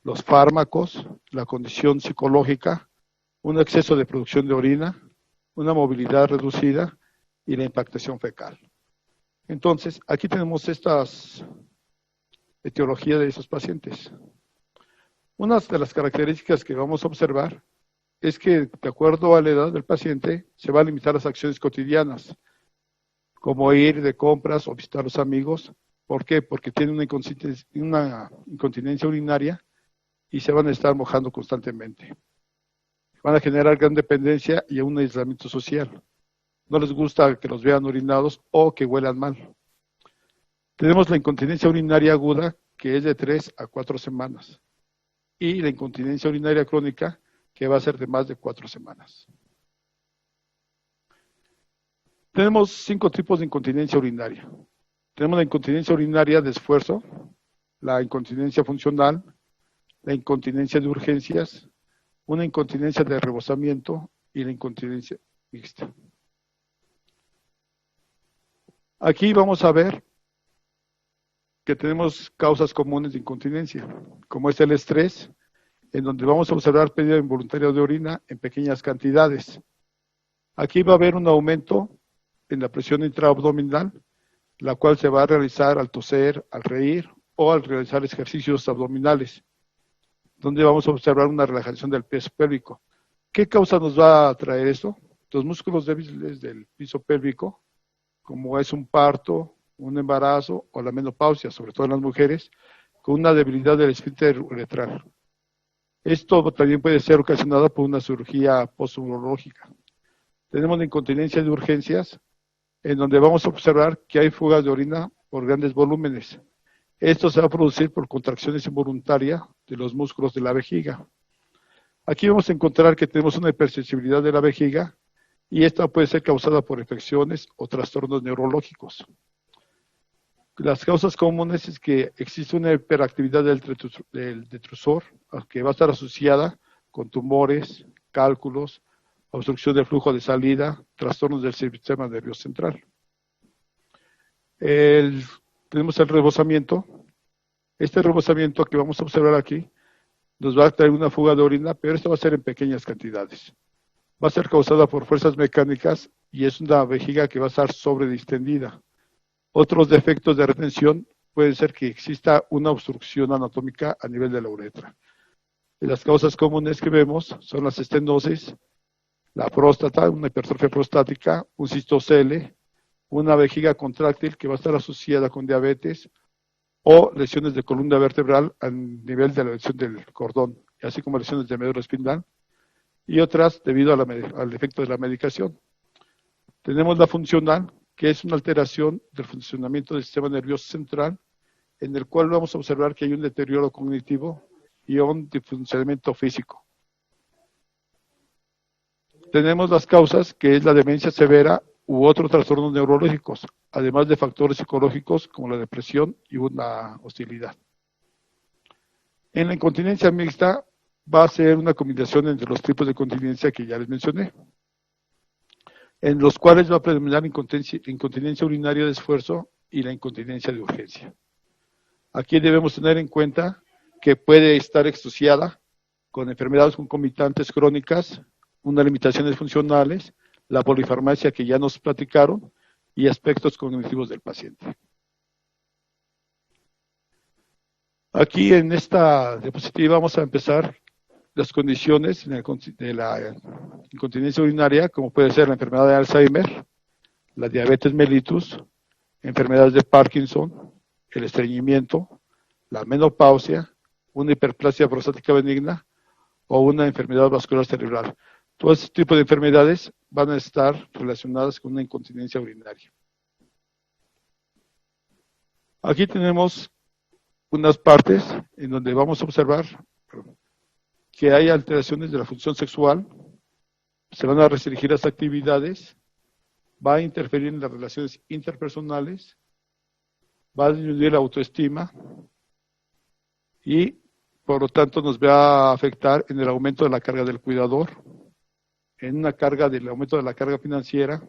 los fármacos, la condición psicológica, un exceso de producción de orina, una movilidad reducida y la impactación fecal. Entonces, aquí tenemos estas etiologías de esos pacientes. Una de las características que vamos a observar es que, de acuerdo a la edad del paciente, se va a limitar las acciones cotidianas, como ir de compras o visitar a los amigos. ¿Por qué? Porque tiene una incontinencia urinaria y se van a estar mojando constantemente. Van a generar gran dependencia y un aislamiento social. No les gusta que los vean orinados o que huelan mal. Tenemos la incontinencia urinaria aguda, que es de 3 a 4 semanas. Y la incontinencia urinaria crónica, que va a ser de más de 4 semanas. Tenemos 5 tipos de incontinencia urinaria. Tenemos la incontinencia urinaria de esfuerzo, la incontinencia funcional, la incontinencia de urgencias, una incontinencia de rebosamiento y la incontinencia mixta. Aquí vamos a ver que tenemos causas comunes de incontinencia, como es el estrés, en donde vamos a observar pérdida involuntaria de orina en pequeñas cantidades. Aquí va a haber un aumento en la presión intraabdominal, la cual se va a realizar al toser, al reír o al realizar ejercicios abdominales, donde vamos a observar una relajación del peso pélvico. ¿Qué causa nos va a traer esto? Los músculos débiles del piso pélvico, como es un parto, un embarazo o la menopausia, sobre todo en las mujeres, con una debilidad del esfínter uretral. Esto también puede ser ocasionado por una cirugía posturológica. Tenemos la incontinencia de urgencias, en donde vamos a observar que hay fugas de orina por grandes volúmenes. Esto se va a producir por contracciones involuntarias de los músculos de la vejiga. Aquí vamos a encontrar que tenemos una hipersensibilidad de la vejiga y esta puede ser causada por infecciones o trastornos neurológicos. Las causas comunes es que existe una hiperactividad del detrusor, que va a estar asociada con tumores, cálculos, obstrucción del flujo de salida, trastornos del sistema nervioso central. Tenemos el rebosamiento. Este rebosamiento que vamos a observar aquí nos va a traer una fuga de orina, pero esto va a ser en pequeñas cantidades. Va a ser causada por fuerzas mecánicas y es una vejiga que va a estar sobredistendida. Otros defectos de retención pueden ser que exista una obstrucción anatómica a nivel de la uretra. Las causas comunes que vemos son las estenosis, la próstata, una hipertrofia prostática, un cistocele, una vejiga contráctil que va a estar asociada con diabetes o lesiones de columna vertebral a nivel de la lesión del cordón, así como lesiones de médula espinal y otras debido al efecto de la medicación. Tenemos la funcional, que es una alteración del funcionamiento del sistema nervioso central, en el cual vamos a observar que hay un deterioro cognitivo y un disfuncionamiento físico. Tenemos las causas, que es la demencia severa u otros trastornos neurológicos, además de factores psicológicos como la depresión y una hostilidad. En la incontinencia mixta va a ser una combinación entre los tipos de incontinencia que ya les mencioné, en los cuales va a predominar incontinencia urinaria de esfuerzo y la incontinencia de urgencia. Aquí debemos tener en cuenta que puede estar asociada con enfermedades concomitantes crónicas, unas limitaciones funcionales, la polifarmacia que ya nos platicaron y aspectos cognitivos del paciente. Aquí en esta diapositiva vamos a empezar las condiciones de la incontinencia urinaria, como puede ser la enfermedad de Alzheimer, la diabetes mellitus, enfermedades de Parkinson, el estreñimiento, la menopausia, una hiperplasia prostática benigna o una enfermedad vascular cerebral. Todos estos tipos de enfermedades van a estar relacionadas con una incontinencia urinaria. Aquí tenemos unas partes en donde vamos a observar que hay alteraciones de la función sexual, se van a restringir las actividades, va a interferir en las relaciones interpersonales, va a disminuir la autoestima y por lo tanto nos va a afectar en el aumento de la carga del cuidador, en una carga del aumento de la carga financiera,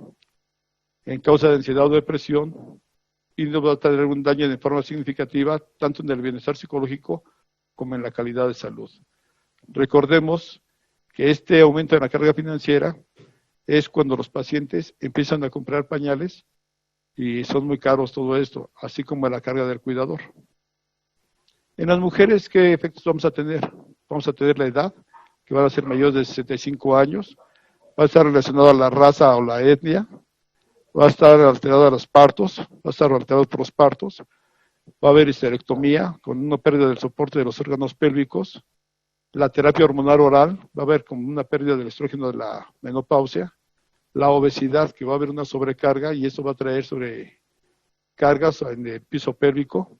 en causa de ansiedad o depresión, y nos va a traer un daño de forma significativa tanto en el bienestar psicológico como en la calidad de salud. Recordemos que este aumento de la carga financiera es cuando los pacientes empiezan a comprar pañales y son muy caros todo esto, así como la carga del cuidador. En las mujeres, ¿qué efectos vamos a tener? Vamos a tener la edad, que van a ser mayores de 65 años, va a estar relacionado a la raza o la etnia, va a estar alterado a los partos, va a estar alterado por los partos, va a haber histerectomía con una pérdida del soporte de los órganos pélvicos, la terapia hormonal oral, va a haber como una pérdida del estrógeno de la menopausia, la obesidad, que va a haber una sobrecarga y eso va a traer sobrecargas en el piso pélvico,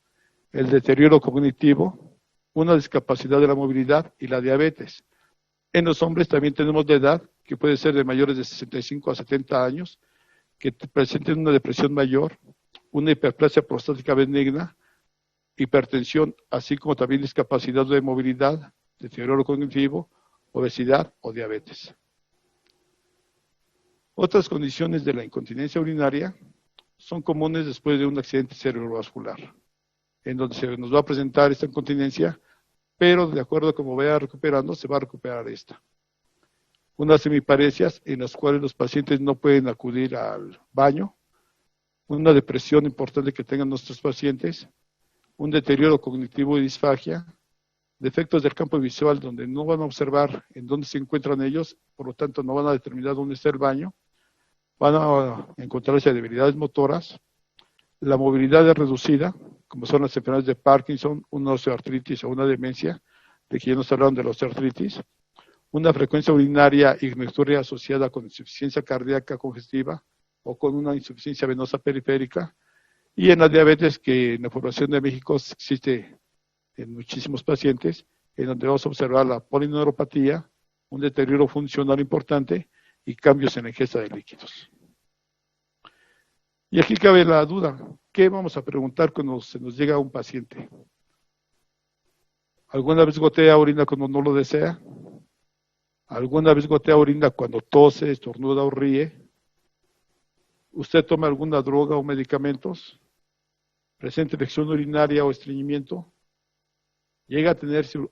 el deterioro cognitivo, una discapacidad de la movilidad y la diabetes. En los hombres también tenemos de edad, que puede ser de mayores de 65 a 70 años, que presenten una depresión mayor, una hiperplasia prostática benigna, hipertensión, así como también discapacidad de movilidad, deterioro cognitivo, obesidad o diabetes. Otras condiciones de la incontinencia urinaria son comunes después de un accidente cerebrovascular, en donde se nos va a presentar esta incontinencia, pero de acuerdo a cómo vaya recuperando, se va a recuperar esta. Unas semiparesias en las cuales los pacientes no pueden acudir al baño, una depresión importante que tengan nuestros pacientes, un deterioro cognitivo y disfagia, defectos del campo visual donde no van a observar en dónde se encuentran ellos, por lo tanto no van a determinar dónde está el baño, van a encontrarse debilidades motoras, la movilidad es reducida, como son las enfermedades de Parkinson, una osteoartritis o una demencia, de que ya nos hablaron de la osteoartritis, una frecuencia urinaria y nocturna asociada con insuficiencia cardíaca congestiva o con una insuficiencia venosa periférica, y en la diabetes, que en la población de México existe en muchísimos pacientes, en donde vamos a observar la polineuropatía, un deterioro funcional importante y cambios en la ingesta de líquidos. Y aquí cabe la duda, ¿qué vamos a preguntar cuando se nos llega un paciente? ¿Alguna vez gotea orina cuando no lo desea? ¿Alguna vez gotea orina cuando tose, estornuda o ríe? ¿Usted toma alguna droga o medicamentos? ¿Presenta infección urinaria o estreñimiento?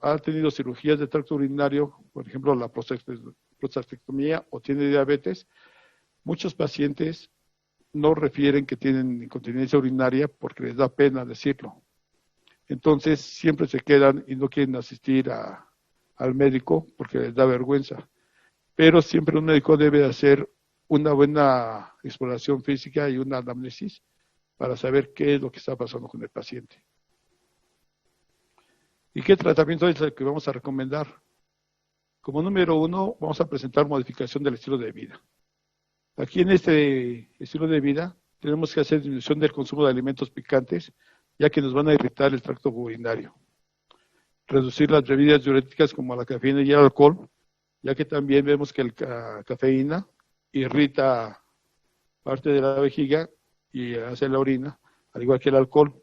¿Ha tenido cirugías de tracto urinario, por ejemplo la prostatectomía, o tiene diabetes? Muchos pacientes no refieren que tienen incontinencia urinaria porque les da pena decirlo. Entonces siempre se quedan y no quieren asistir al médico porque les da vergüenza. Pero siempre un médico debe hacer una buena exploración física y una anamnesis para saber qué es lo que está pasando con el paciente. ¿Y qué tratamiento es el que vamos a recomendar? Como número 1, vamos a presentar modificación del estilo de vida. Aquí en este estilo de vida tenemos que hacer disminución del consumo de alimentos picantes, ya que nos van a irritar el tracto urinario. Reducir las bebidas diuréticas como la cafeína y el alcohol, ya que también vemos que la cafeína irrita parte de la vejiga y hace la orina, al igual que el alcohol.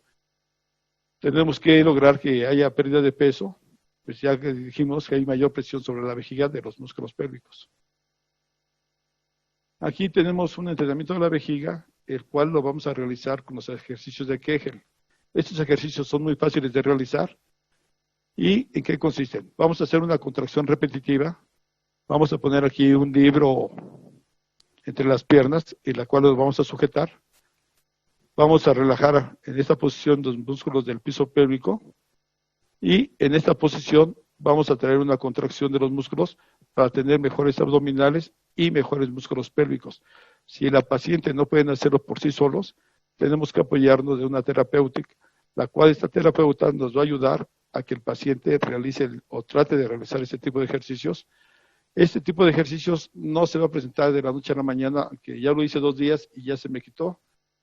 Tenemos que lograr que haya pérdida de peso, pues ya que dijimos que hay mayor presión sobre la vejiga de los músculos pélvicos. Aquí tenemos un entrenamiento de la vejiga, el cual lo vamos a realizar con los ejercicios de Kegel. Estos ejercicios son muy fáciles de realizar. ¿Y en qué consisten? Vamos a hacer una contracción repetitiva. Vamos a poner aquí un libro entre las piernas, en la cual los vamos a sujetar. Vamos a relajar en esta posición los músculos del piso pélvico y en esta posición vamos a traer una contracción de los músculos para tener mejores abdominales y mejores músculos pélvicos. Si la paciente no pueden hacerlo por sí solos, tenemos que apoyarnos de una terapéutica, la cual esta terapeuta nos va a ayudar a que el paciente realice o trate de realizar este tipo de ejercicios. Este tipo de ejercicios no se va a presentar de la noche a la mañana, que ya lo hice 2 días y ya se me quitó,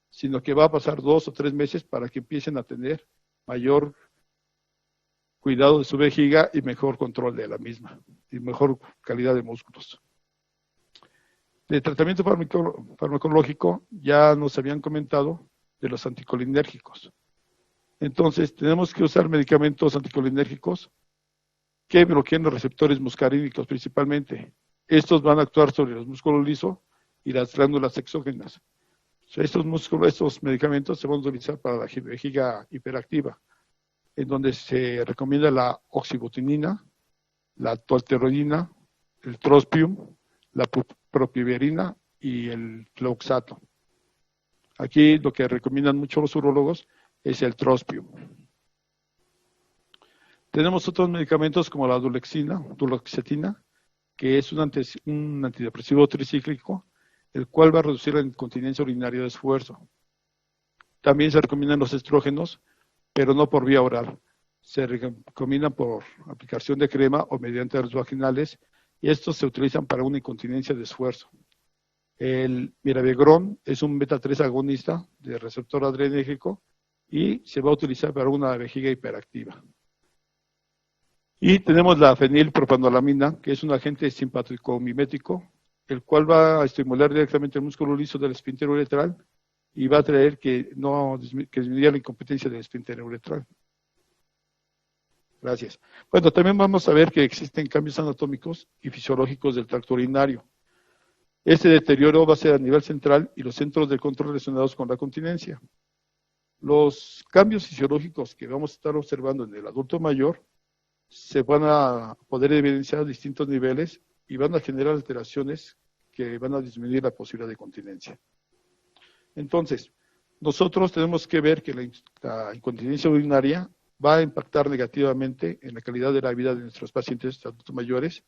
sino que va a pasar 2 o 3 meses para que empiecen a tener mayor cuidado de su vejiga y mejor control de la misma, y mejor calidad de músculos. De tratamiento farmacológico, ya nos habían comentado de los anticolinérgicos. Entonces, tenemos que usar medicamentos anticolinérgicos que bloqueen los receptores muscarínicos principalmente. Estos van a actuar sobre los músculos lisos y las glándulas exógenas. Estos medicamentos se van a utilizar para la vejiga hiperactiva, en donde se recomienda la oxibutinina, la tolterodina, el trospium, la propiverina y el fluoxato. Aquí lo que recomiendan mucho los urólogos es el trospium. Tenemos otros medicamentos como la duloxetina, que es un antidepresivo tricíclico, el cual va a reducir la incontinencia urinaria de esfuerzo. También se recomiendan los estrógenos, pero no por vía oral. Se recomiendan por aplicación de crema o mediante aros vaginales, y estos se utilizan para una incontinencia de esfuerzo. El miravigrón es un beta-3 agonista de receptor adrenérgico y se va a utilizar para una vejiga hiperactiva. Y tenemos la fenilpropanolamina, que es un agente simpático mimético, el cual va a estimular directamente el músculo liso del esfínter uretral y va a traer que disminuya la incompetencia del esfínter uretral. Gracias. Bueno, también vamos a ver que existen cambios anatómicos y fisiológicos del tracto urinario. Este deterioro va a ser a nivel central y los centros de control relacionados con la continencia. Los cambios fisiológicos que vamos a estar observando en el adulto mayor se van a poder evidenciar a distintos niveles y van a generar alteraciones que van a disminuir la posibilidad de continencia. Entonces, nosotros tenemos que ver que la incontinencia urinaria va a impactar negativamente en la calidad de la vida de nuestros pacientes adultos mayores,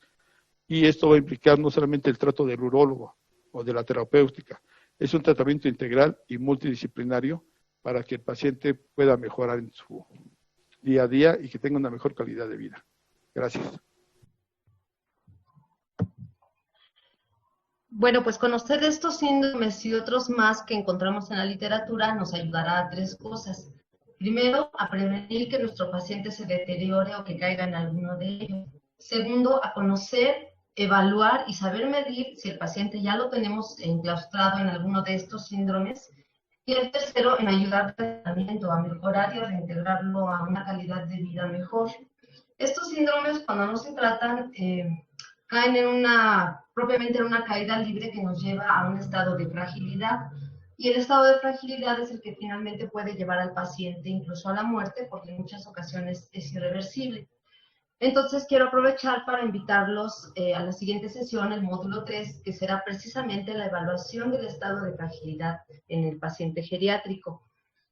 y esto va a implicar no solamente el trato del urólogo o de la terapéutica, es un tratamiento integral y multidisciplinario para que el paciente pueda mejorar en su día a día y que tenga una mejor calidad de vida. Gracias. Bueno, pues conocer estos síndromes y otros más que encontramos en la literatura nos ayudará a 3 cosas. Primero, a prevenir que nuestro paciente se deteriore o que caiga en alguno de ellos. Segundo, a conocer, evaluar y saber medir si el paciente ya lo tenemos enclaustrado en alguno de estos síndromes. Y el tercero, en ayudar al tratamiento, a mejorar y a reintegrarlo a una calidad de vida mejor. Estos síndromes, cuando no se tratan, caen propiamente en una caída libre que nos lleva a un estado de fragilidad. Y el estado de fragilidad es el que finalmente puede llevar al paciente incluso a la muerte, porque en muchas ocasiones es irreversible. Entonces quiero aprovechar para invitarlos a la siguiente sesión, el módulo 3, que será precisamente la evaluación del estado de fragilidad en el paciente geriátrico.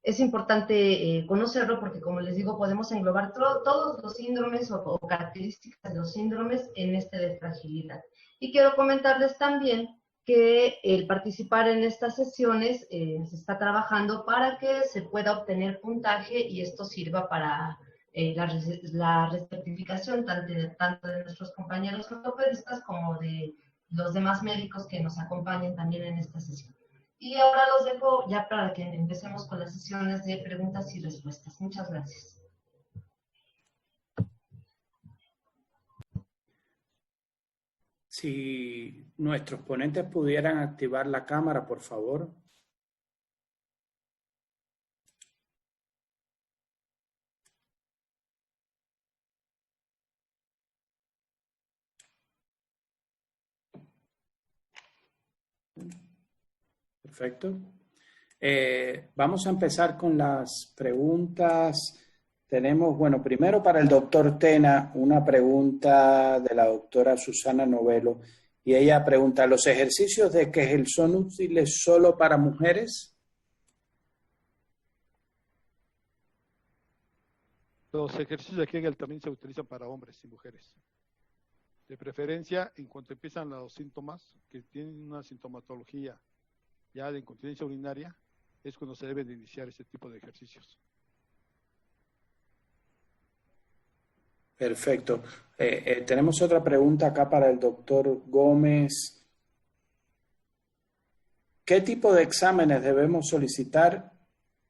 Es importante conocerlo porque, como les digo, podemos englobar todos los síndromes o características de los síndromes en este de fragilidad. Y quiero comentarles también que el participar en estas sesiones se está trabajando para que se pueda obtener puntaje y esto sirva para la recertificación tanto de nuestros compañeros ortopedistas como de los demás médicos que nos acompañen también en esta sesión. Y ahora los dejo ya para que empecemos con las sesiones de preguntas y respuestas. Muchas gracias. Si nuestros ponentes pudieran activar la cámara, por favor. Perfecto. Vamos a empezar con las preguntas. Tenemos, bueno, primero para el doctor Tena, una pregunta de la doctora Susana Novelo. Y ella pregunta, ¿los ejercicios de Kegel son útiles solo para mujeres? Los ejercicios de Kegel también se utilizan para hombres y mujeres. De preferencia, en cuanto empiezan los síntomas, que tienen una sintomatología ya de incontinencia urinaria, es cuando se deben de iniciar este tipo de ejercicios. Perfecto. Tenemos otra pregunta acá para el doctor Gómez. ¿Qué tipo de exámenes debemos solicitar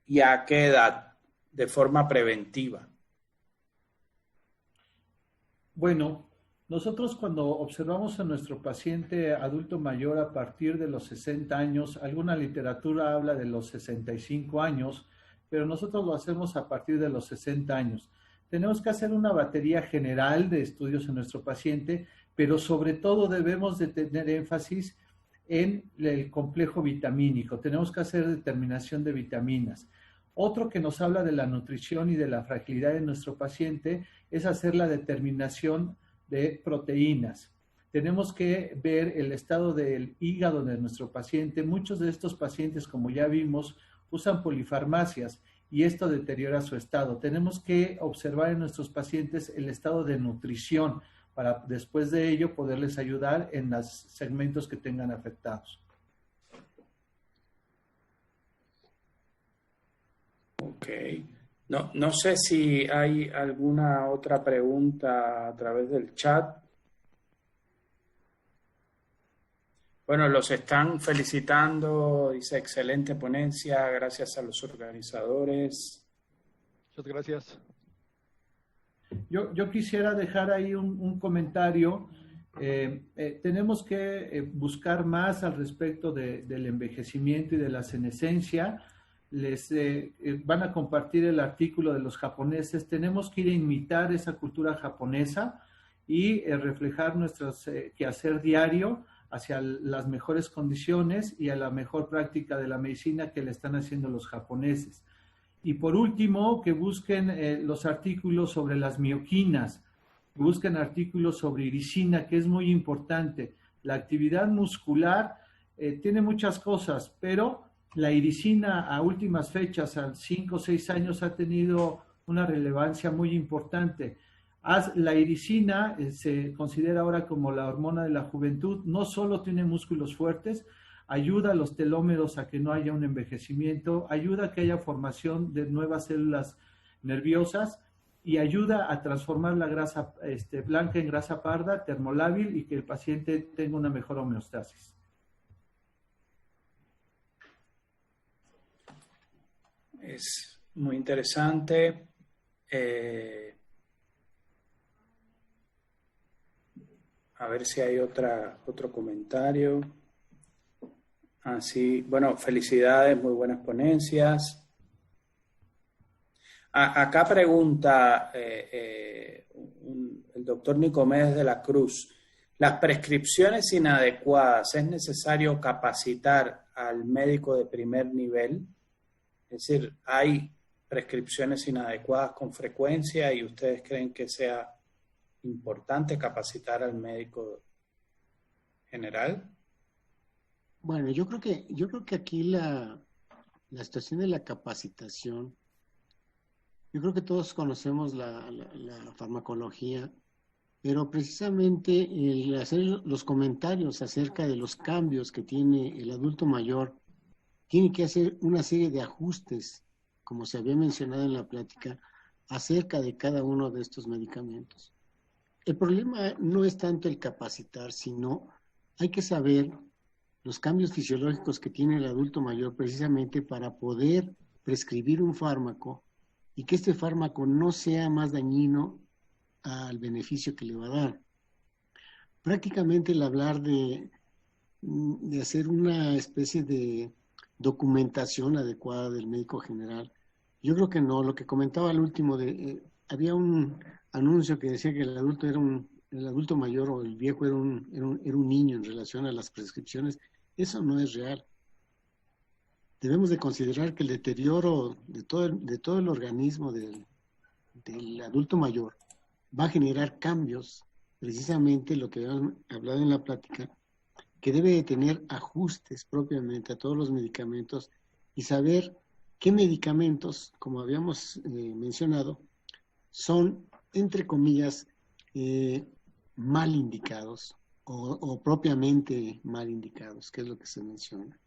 y a qué edad de forma preventiva? Bueno, nosotros cuando observamos a nuestro paciente adulto mayor a partir de los 60 años, alguna literatura habla de los 65 años, pero nosotros lo hacemos a partir de los 60 años. Tenemos que hacer una batería general de estudios en nuestro paciente, pero sobre todo debemos de tener énfasis en el complejo vitamínico. Tenemos que hacer determinación de vitaminas. Otro que nos habla de la nutrición y de la fragilidad de nuestro paciente es hacer la determinación de proteínas. Tenemos que ver el estado del hígado de nuestro paciente. Muchos de estos pacientes, como ya vimos, usan polifarmacias y esto deteriora su estado. Tenemos que observar en nuestros pacientes el estado de nutrición para después de ello poderles ayudar en los segmentos que tengan afectados. Ok. No sé si hay alguna otra pregunta a través del chat. Bueno, los están felicitando, dice excelente ponencia, gracias a los organizadores. Muchas gracias. Yo quisiera dejar ahí un comentario. Tenemos que buscar más al respecto del envejecimiento y de la senescencia. Les van a compartir el artículo de los japoneses. Tenemos que ir a imitar esa cultura japonesa y reflejar nuestro quehacer diario hacia las mejores condiciones y a la mejor práctica de la medicina que le están haciendo los japoneses. Y por último, que busquen los artículos sobre las mioquinas, busquen artículos sobre iricina, que es muy importante. La actividad muscular tiene muchas cosas, pero la iricina a últimas fechas, a 5 o 6 años, ha tenido una relevancia muy importante. La iricina se considera ahora como la hormona de la juventud. No solo tiene músculos fuertes, ayuda a los telómeros a que no haya un envejecimiento, ayuda a que haya formación de nuevas células nerviosas y ayuda a transformar la grasa blanca en grasa parda, termolábil, y que el paciente tenga una mejor homeostasis. Es muy interesante. A ver si hay otro comentario. Sí, bueno, felicidades, muy buenas ponencias. Acá pregunta el doctor Nicomedes de la Cruz, ¿las prescripciones inadecuadas es necesario capacitar al médico de primer nivel? Es decir, ¿hay prescripciones inadecuadas con frecuencia y ustedes creen que sea importante capacitar al médico general? Bueno, yo creo que aquí la situación de la capacitación, yo creo que todos conocemos la farmacología, pero precisamente el hacer los comentarios acerca de los cambios que tiene el adulto mayor, tiene que hacer una serie de ajustes, como se había mencionado en la plática, acerca de cada uno de estos medicamentos. El problema no es tanto el capacitar, sino hay que saber los cambios fisiológicos que tiene el adulto mayor precisamente para poder prescribir un fármaco y que este fármaco no sea más dañino al beneficio que le va a dar. Prácticamente el hablar de hacer una especie de documentación adecuada del médico general, yo creo que no. Lo que comentaba al último, había un anuncio que decía que el adulto mayor o el viejo era un niño en relación a las prescripciones. Eso no es real. Debemos de considerar que el deterioro de todo el organismo del adulto mayor va a generar cambios, precisamente lo que habíamos hablado en la plática, que debe de tener ajustes propiamente a todos los medicamentos y saber qué medicamentos, como habíamos mencionado, son, entre comillas, mal indicados o propiamente mal indicados, que es lo que se menciona.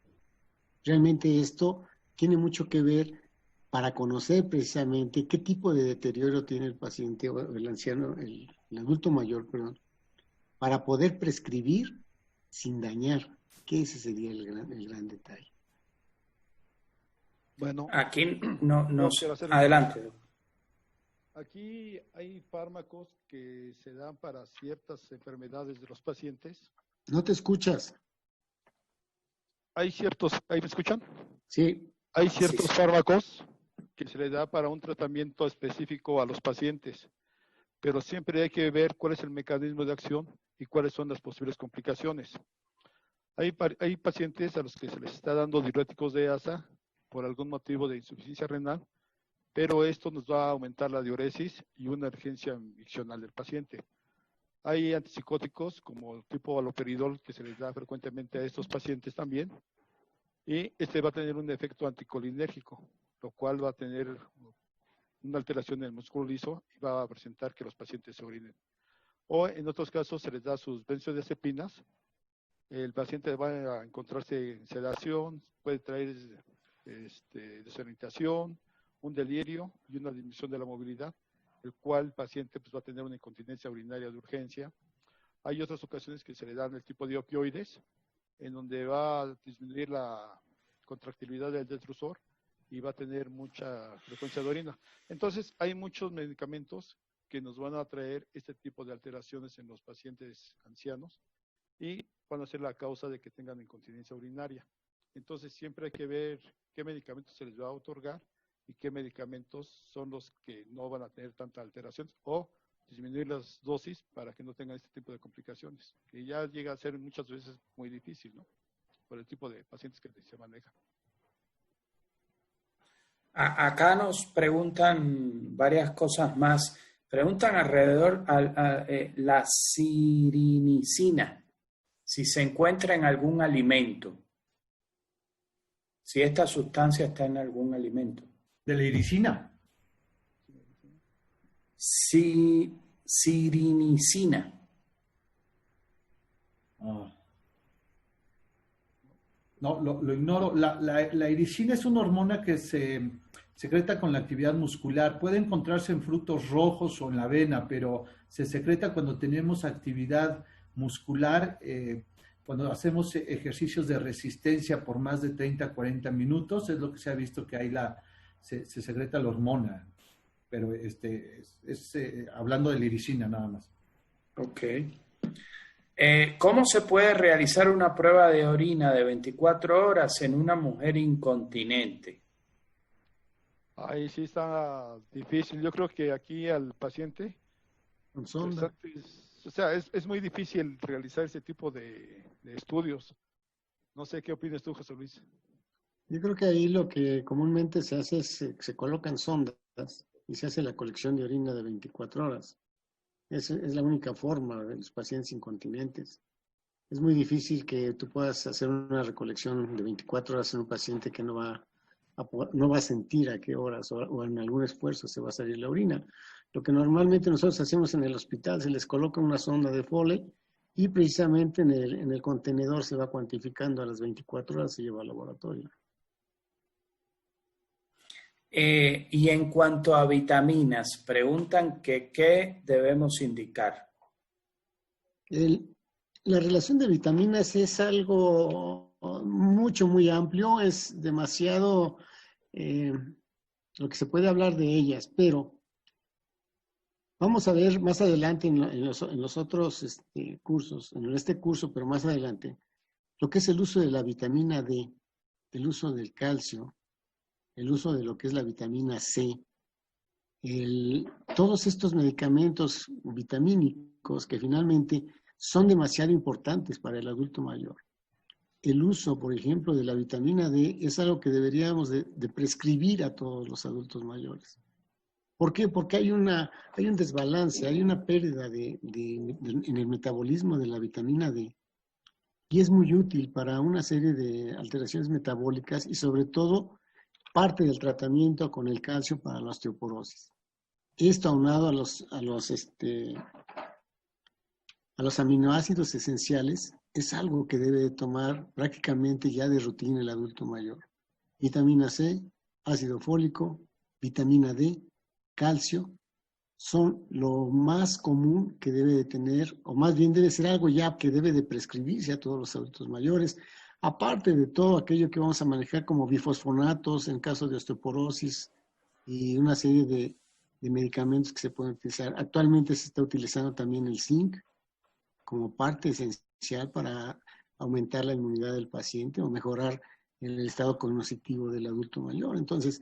Realmente esto tiene mucho que ver para conocer precisamente qué tipo de deterioro tiene el paciente o el anciano, el adulto mayor, perdón, para poder prescribir sin dañar, que ese sería el gran detalle. Bueno, aquí no quiero hacer adelante. Aquí hay fármacos que se dan para ciertas enfermedades de los pacientes. No te escuchas. ¿Ahí me escuchan? Sí. Hay ciertos Sí. fármacos que se les da para un tratamiento específico a los pacientes, pero siempre hay que ver cuál es el mecanismo de acción y cuáles son las posibles complicaciones. Hay pacientes a los que se les está dando diuréticos de asa por algún motivo de insuficiencia renal, pero esto nos va a aumentar la diuresis y una urgencia miccional del paciente. Hay antipsicóticos como tipo haloperidol que se les da frecuentemente a estos pacientes también, y este va a tener un efecto anticolinérgico. lo cual va a tener una alteración en el músculo liso y va a presentar que los pacientes se orinen. O en otros casos se les da sus benzodiazepinas. El paciente va a encontrarse en sedación, puede traer desorientación, un delirio y una disminución de la movilidad, el cual el paciente pues, va a tener una incontinencia urinaria de urgencia. Hay otras ocasiones que se le dan el tipo de opioides, en donde va a disminuir la contractilidad del detrusor y va a tener mucha frecuencia de orina. Entonces, hay muchos medicamentos que nos van a traer este tipo de alteraciones en los pacientes ancianos y van a ser la causa de que tengan incontinencia urinaria. Entonces, siempre hay que ver qué medicamentos se les va a otorgar y qué medicamentos son los que no van a tener tanta alteración o disminuir las dosis para que no tengan este tipo de complicaciones, que ya llega a ser muchas veces muy difícil, ¿no? Por el tipo de pacientes que se manejan. Acá nos preguntan varias cosas más. Preguntan alrededor la sirinicina, si se encuentra en algún alimento, si esta sustancia está en algún alimento. ¿De la iricina? Sirinicina. No, lo ignoro. La iricina es una hormona que se secreta con la actividad muscular. Puede encontrarse en frutos rojos o en la avena, pero se secreta cuando tenemos actividad muscular, cuando hacemos ejercicios de resistencia por más de 30, 40 minutos, es lo que se ha visto que ahí se secreta la hormona. Pero hablando de la iricina nada más. Ok. ¿Cómo se puede realizar una prueba de orina de 24 horas en una mujer incontinente? Ahí sí está difícil. Yo creo que aquí al paciente, Con sonda. o sea, es muy difícil realizar ese tipo de estudios. No sé qué opinas tú, José Luis. Yo creo que ahí lo que comúnmente se hace es se colocan sondas y se hace la colección de orina de 24 horas. Es la única forma de los pacientes incontinentes. Es muy difícil que tú puedas hacer una recolección de 24 horas en un paciente que no va a sentir a qué horas o en algún esfuerzo se va a salir la orina. Lo que normalmente nosotros hacemos en el hospital, se les coloca una sonda de Foley y precisamente en el contenedor se va cuantificando a las 24 horas, se lleva al laboratorio. Y en cuanto a vitaminas, preguntan que qué debemos indicar. La relación de vitaminas es algo muy amplio, es demasiado lo que se puede hablar de ellas, pero vamos a ver más adelante en los otros cursos, en este curso, pero más adelante, lo que es el uso de la vitamina D, el uso del calcio, el uso de lo que es la vitamina C, todos estos medicamentos vitamínicos que finalmente son demasiado importantes para el adulto mayor. El uso, por ejemplo, de la vitamina D es algo que deberíamos de prescribir a todos los adultos mayores. ¿Por qué? Porque hay un desbalance, hay una pérdida en el metabolismo de la vitamina D y es muy útil para una serie de alteraciones metabólicas y sobre todo parte del tratamiento con el calcio para la osteoporosis. Esto aunado a los aminoácidos esenciales es algo que debe de tomar prácticamente ya de rutina el adulto mayor. Vitamina C, ácido fólico, vitamina D, calcio, son lo más común que debe de tener, o más bien debe ser algo ya que debe de prescribirse a todos los adultos mayores, aparte de todo aquello que vamos a manejar como bifosfonatos en caso de osteoporosis y una serie de medicamentos que se pueden utilizar. Actualmente se está utilizando también el zinc como parte esencial para aumentar la inmunidad del paciente o mejorar el estado cognitivo del adulto mayor. Entonces,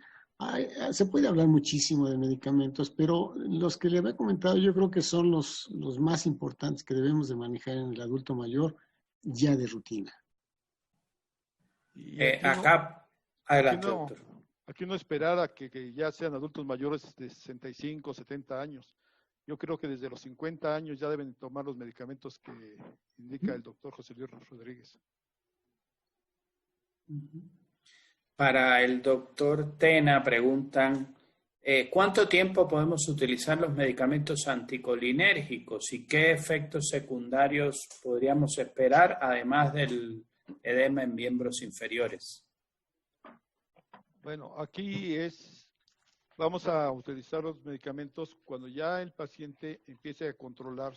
se puede hablar muchísimo de medicamentos, pero los que le había comentado yo creo que son los más importantes que debemos de manejar en el adulto mayor ya de rutina. Acá, adelante, doctor. Aquí no esperar a que ya sean adultos mayores de 65, 70 años. Yo creo que desde los 50 años ya deben tomar los medicamentos que indica el doctor José Luis Rodríguez. Para el doctor Tena preguntan, ¿cuánto tiempo podemos utilizar los medicamentos anticolinérgicos y qué efectos secundarios podríamos esperar, además del edema en miembros inferiores? Bueno, vamos a utilizar los medicamentos cuando ya el paciente empiece a controlar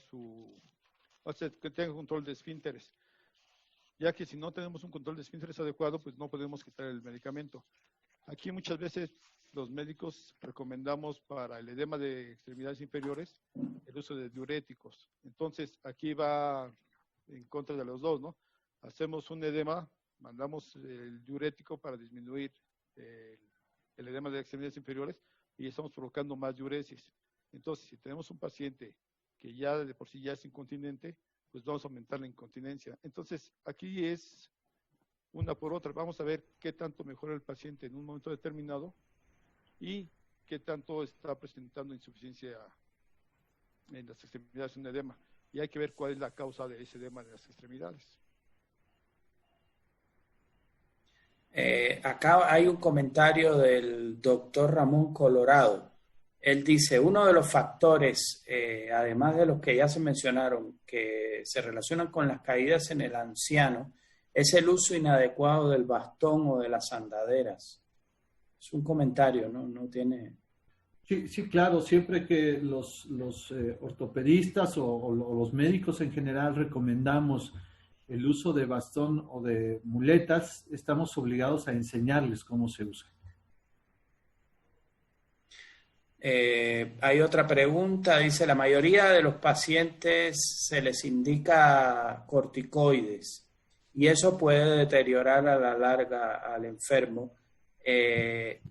que tenga control de esfínteres, ya que si no tenemos un control de esfínteres adecuado, pues no podemos quitar el medicamento. Aquí muchas veces los médicos recomendamos para el edema de extremidades inferiores el uso de diuréticos. Entonces, aquí va en contra de los dos, ¿no? Hacemos un edema, mandamos el diurético para disminuir el edema de extremidades inferiores y estamos provocando más diuresis. Entonces, si tenemos un paciente que ya de por sí ya es incontinente, pues vamos a aumentar la incontinencia. Entonces, aquí es una por otra. Vamos a ver qué tanto mejora el paciente en un momento determinado y qué tanto está presentando insuficiencia en las extremidades, un edema. Y hay que ver cuál es la causa de ese edema de las extremidades. Acá hay un comentario del doctor Ramón Colorado. Él dice, uno de los factores, además de los que ya se mencionaron, que se relacionan con las caídas en el anciano, es el uso inadecuado del bastón o de las andaderas. Es un comentario, ¿no? No tiene... Sí, claro, siempre que los ortopedistas o los médicos en general recomendamos el uso de bastón o de muletas, estamos obligados a enseñarles cómo se usa. Hay otra pregunta, dice, la mayoría de los pacientes se les indica corticoides y eso puede deteriorar a la larga al enfermo.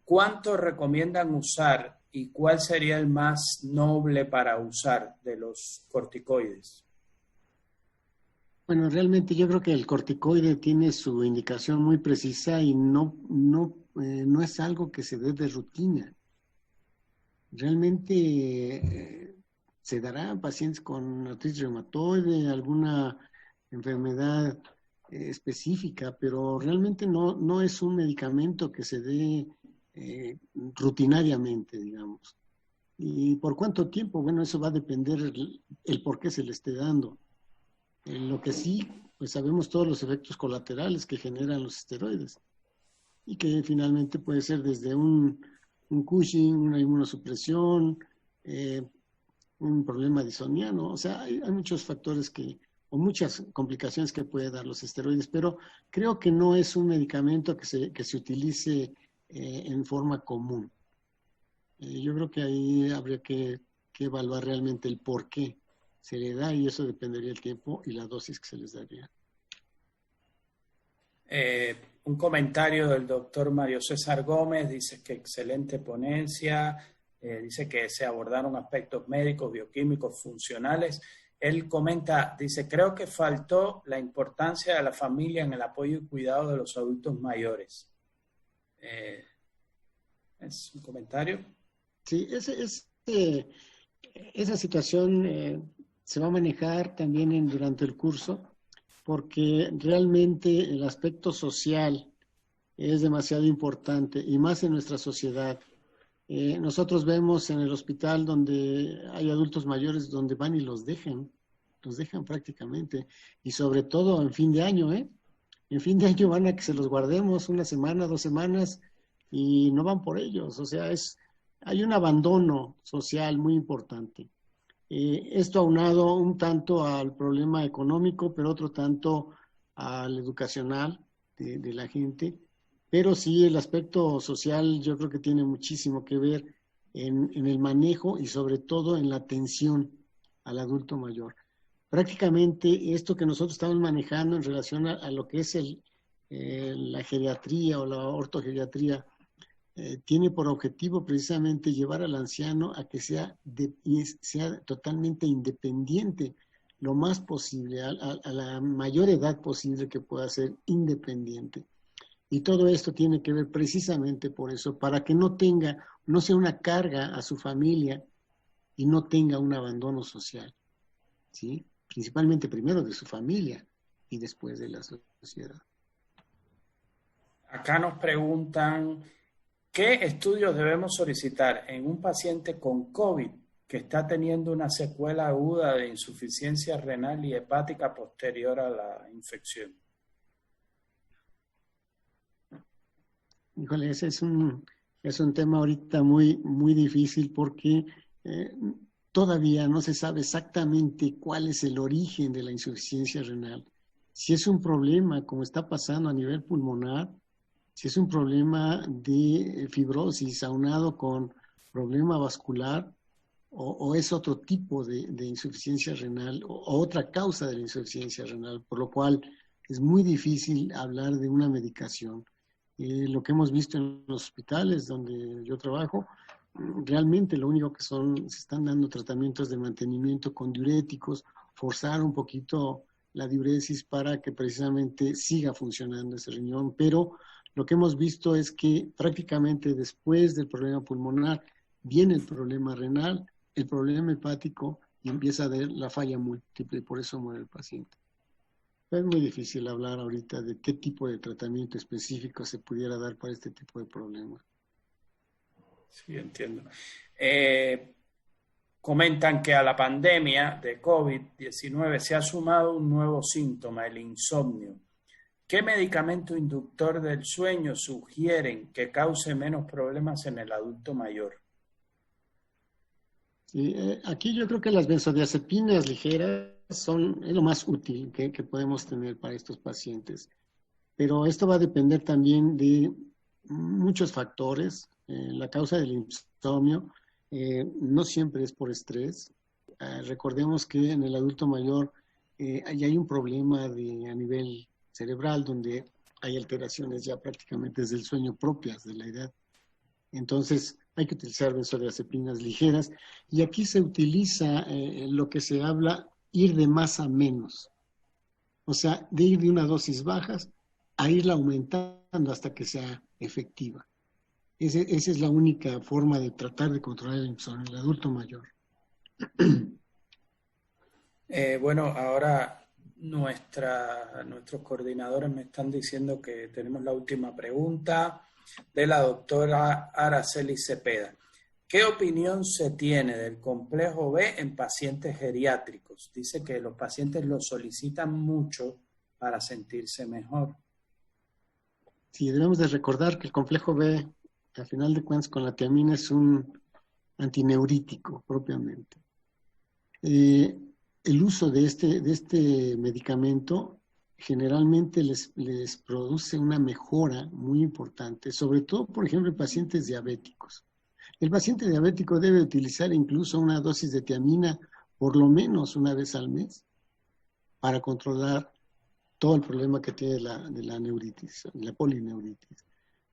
¿Cuánto recomiendan usar y cuál sería el más noble para usar de los corticoides? Bueno, realmente yo creo que el corticoide tiene su indicación muy precisa y no es algo que se dé de rutina. Realmente se dará a pacientes con artritis reumatoide, alguna enfermedad específica, pero realmente no es un medicamento que se dé rutinariamente, digamos. ¿Y por cuánto tiempo? Bueno, eso va a depender el por qué se le esté dando. Lo que sí, pues sabemos todos los efectos colaterales que generan los esteroides y que finalmente puede ser desde un Cushing, una inmunosupresión, un problema disoniano. O sea, hay muchos factores o muchas complicaciones que puede dar los esteroides, pero creo que no es un medicamento que se utilice en forma común. Yo creo que ahí habría que evaluar realmente el por qué se le da y eso dependería del tiempo y la dosis que se les daría. Un comentario del doctor Mario César Gómez, dice que excelente ponencia, dice que se abordaron aspectos médicos, bioquímicos, funcionales. Él comenta, dice, creo que faltó la importancia de la familia en el apoyo y cuidado de los adultos mayores. ¿Es un comentario? Sí, esa situación se va a manejar también durante el curso, porque realmente el aspecto social es demasiado importante y más en nuestra sociedad. Nosotros vemos en el hospital donde hay adultos mayores donde van y los dejan prácticamente, y sobre todo en fin de año, en fin de año van a que se los guardemos una semana, 2 semanas y no van por ellos, o sea, hay un abandono social muy importante. Esto aunado un tanto al problema económico, pero otro tanto al educacional de la gente. Pero sí, el aspecto social yo creo que tiene muchísimo que ver en el manejo y sobre todo en la atención al adulto mayor. Prácticamente esto que nosotros estamos manejando en relación a lo que es la geriatría o la ortogeriatría, tiene por objetivo precisamente llevar al anciano a que sea totalmente independiente, lo más posible, a la mayor edad posible que pueda ser independiente. Y todo esto tiene que ver precisamente por eso, para que no sea una carga a su familia y no tenga un abandono social, ¿sí? Principalmente primero de su familia y después de la sociedad. Acá nos preguntan, ¿qué estudios debemos solicitar en un paciente con COVID que está teniendo una secuela aguda de insuficiencia renal y hepática posterior a la infección? Híjole, ese es un tema ahorita muy, muy difícil porque todavía no se sabe exactamente cuál es el origen de la insuficiencia renal. Si es un problema, como está pasando a nivel pulmonar, si es un problema de fibrosis aunado con problema vascular, o es otro tipo de insuficiencia renal, o otra causa de la insuficiencia renal, por lo cual es muy difícil hablar de una medicación. Lo que hemos visto en los hospitales donde yo trabajo, realmente lo único que se están dando tratamientos de mantenimiento con diuréticos, forzar un poquito la diuresis para que precisamente siga funcionando ese riñón, pero lo que hemos visto es que prácticamente después del problema pulmonar viene el problema renal, el problema hepático y empieza a haber la falla múltiple y por eso muere el paciente. Es muy difícil hablar ahorita de qué tipo de tratamiento específico se pudiera dar para este tipo de problemas. Sí, entiendo. Comentan que a la pandemia de COVID-19 se ha sumado un nuevo síntoma, el insomnio. ¿Qué medicamento inductor del sueño sugieren que cause menos problemas en el adulto mayor? Sí, aquí yo creo que las benzodiazepinas ligeras es lo más útil que podemos tener para estos pacientes. Pero esto va a depender también de muchos factores. La causa del insomnio no siempre es por estrés. Recordemos que en el adulto mayor ahí hay un problema a nivel cerebral donde hay alteraciones ya prácticamente desde el sueño propias de la edad. Entonces hay que utilizar benzodiazepinas ligeras y aquí se utiliza lo que se habla ir de más a menos. O sea, de ir de una dosis bajas a irla aumentando hasta que sea efectiva. Esa es la única forma de tratar de controlar el insomnio en el adulto mayor. Bueno, ahora nuestros coordinadores me están diciendo que tenemos la última pregunta de la doctora Araceli Cepeda. ¿Qué opinión se tiene del complejo B en pacientes geriátricos? Dice que los pacientes lo solicitan mucho para sentirse mejor. Sí, debemos de recordar que el complejo B, al final de cuentas, con la tiamina es un antineurítico propiamente. El uso de este medicamento generalmente les produce una mejora muy importante, sobre todo, por ejemplo, en pacientes diabéticos. El paciente diabético debe utilizar incluso una dosis de tiamina por lo menos una vez al mes para controlar todo el problema que tiene de la neuritis, la polineuritis.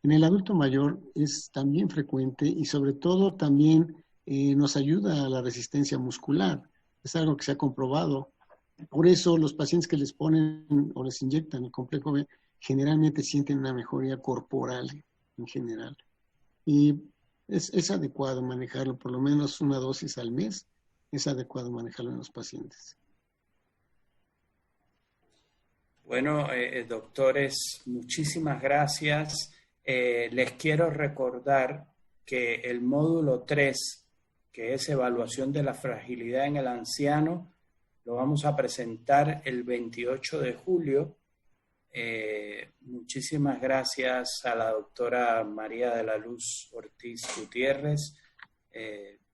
En el adulto mayor es también frecuente y sobre todo también nos ayuda a la resistencia muscular. Es algo que se ha comprobado. Por eso los pacientes que les ponen o les inyectan el complejo B generalmente sienten una mejoría corporal en general. Y es adecuado manejarlo, por lo menos una dosis al mes, es adecuado manejarlo en los pacientes. Bueno, doctores, muchísimas gracias. Les quiero recordar que el módulo 3, que es evaluación de la fragilidad en el anciano, lo vamos a presentar el 28 de julio. Muchísimas gracias a la doctora María de la Luz Ortiz Gutiérrez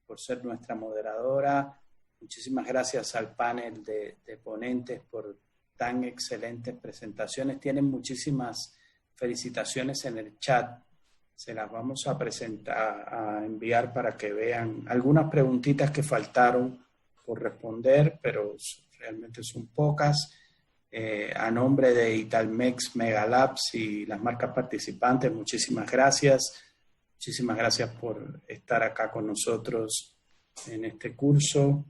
por ser nuestra moderadora. Muchísimas gracias al panel de ponentes por tan excelentes presentaciones. Tienen muchísimas felicitaciones en el chat. Se las vamos a a enviar para que vean algunas preguntitas que faltaron por responder, pero realmente son pocas. A nombre de Italmex, Megalabs y las marcas participantes, muchísimas gracias. Muchísimas gracias por estar acá con nosotros en este curso.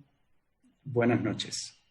Buenas noches.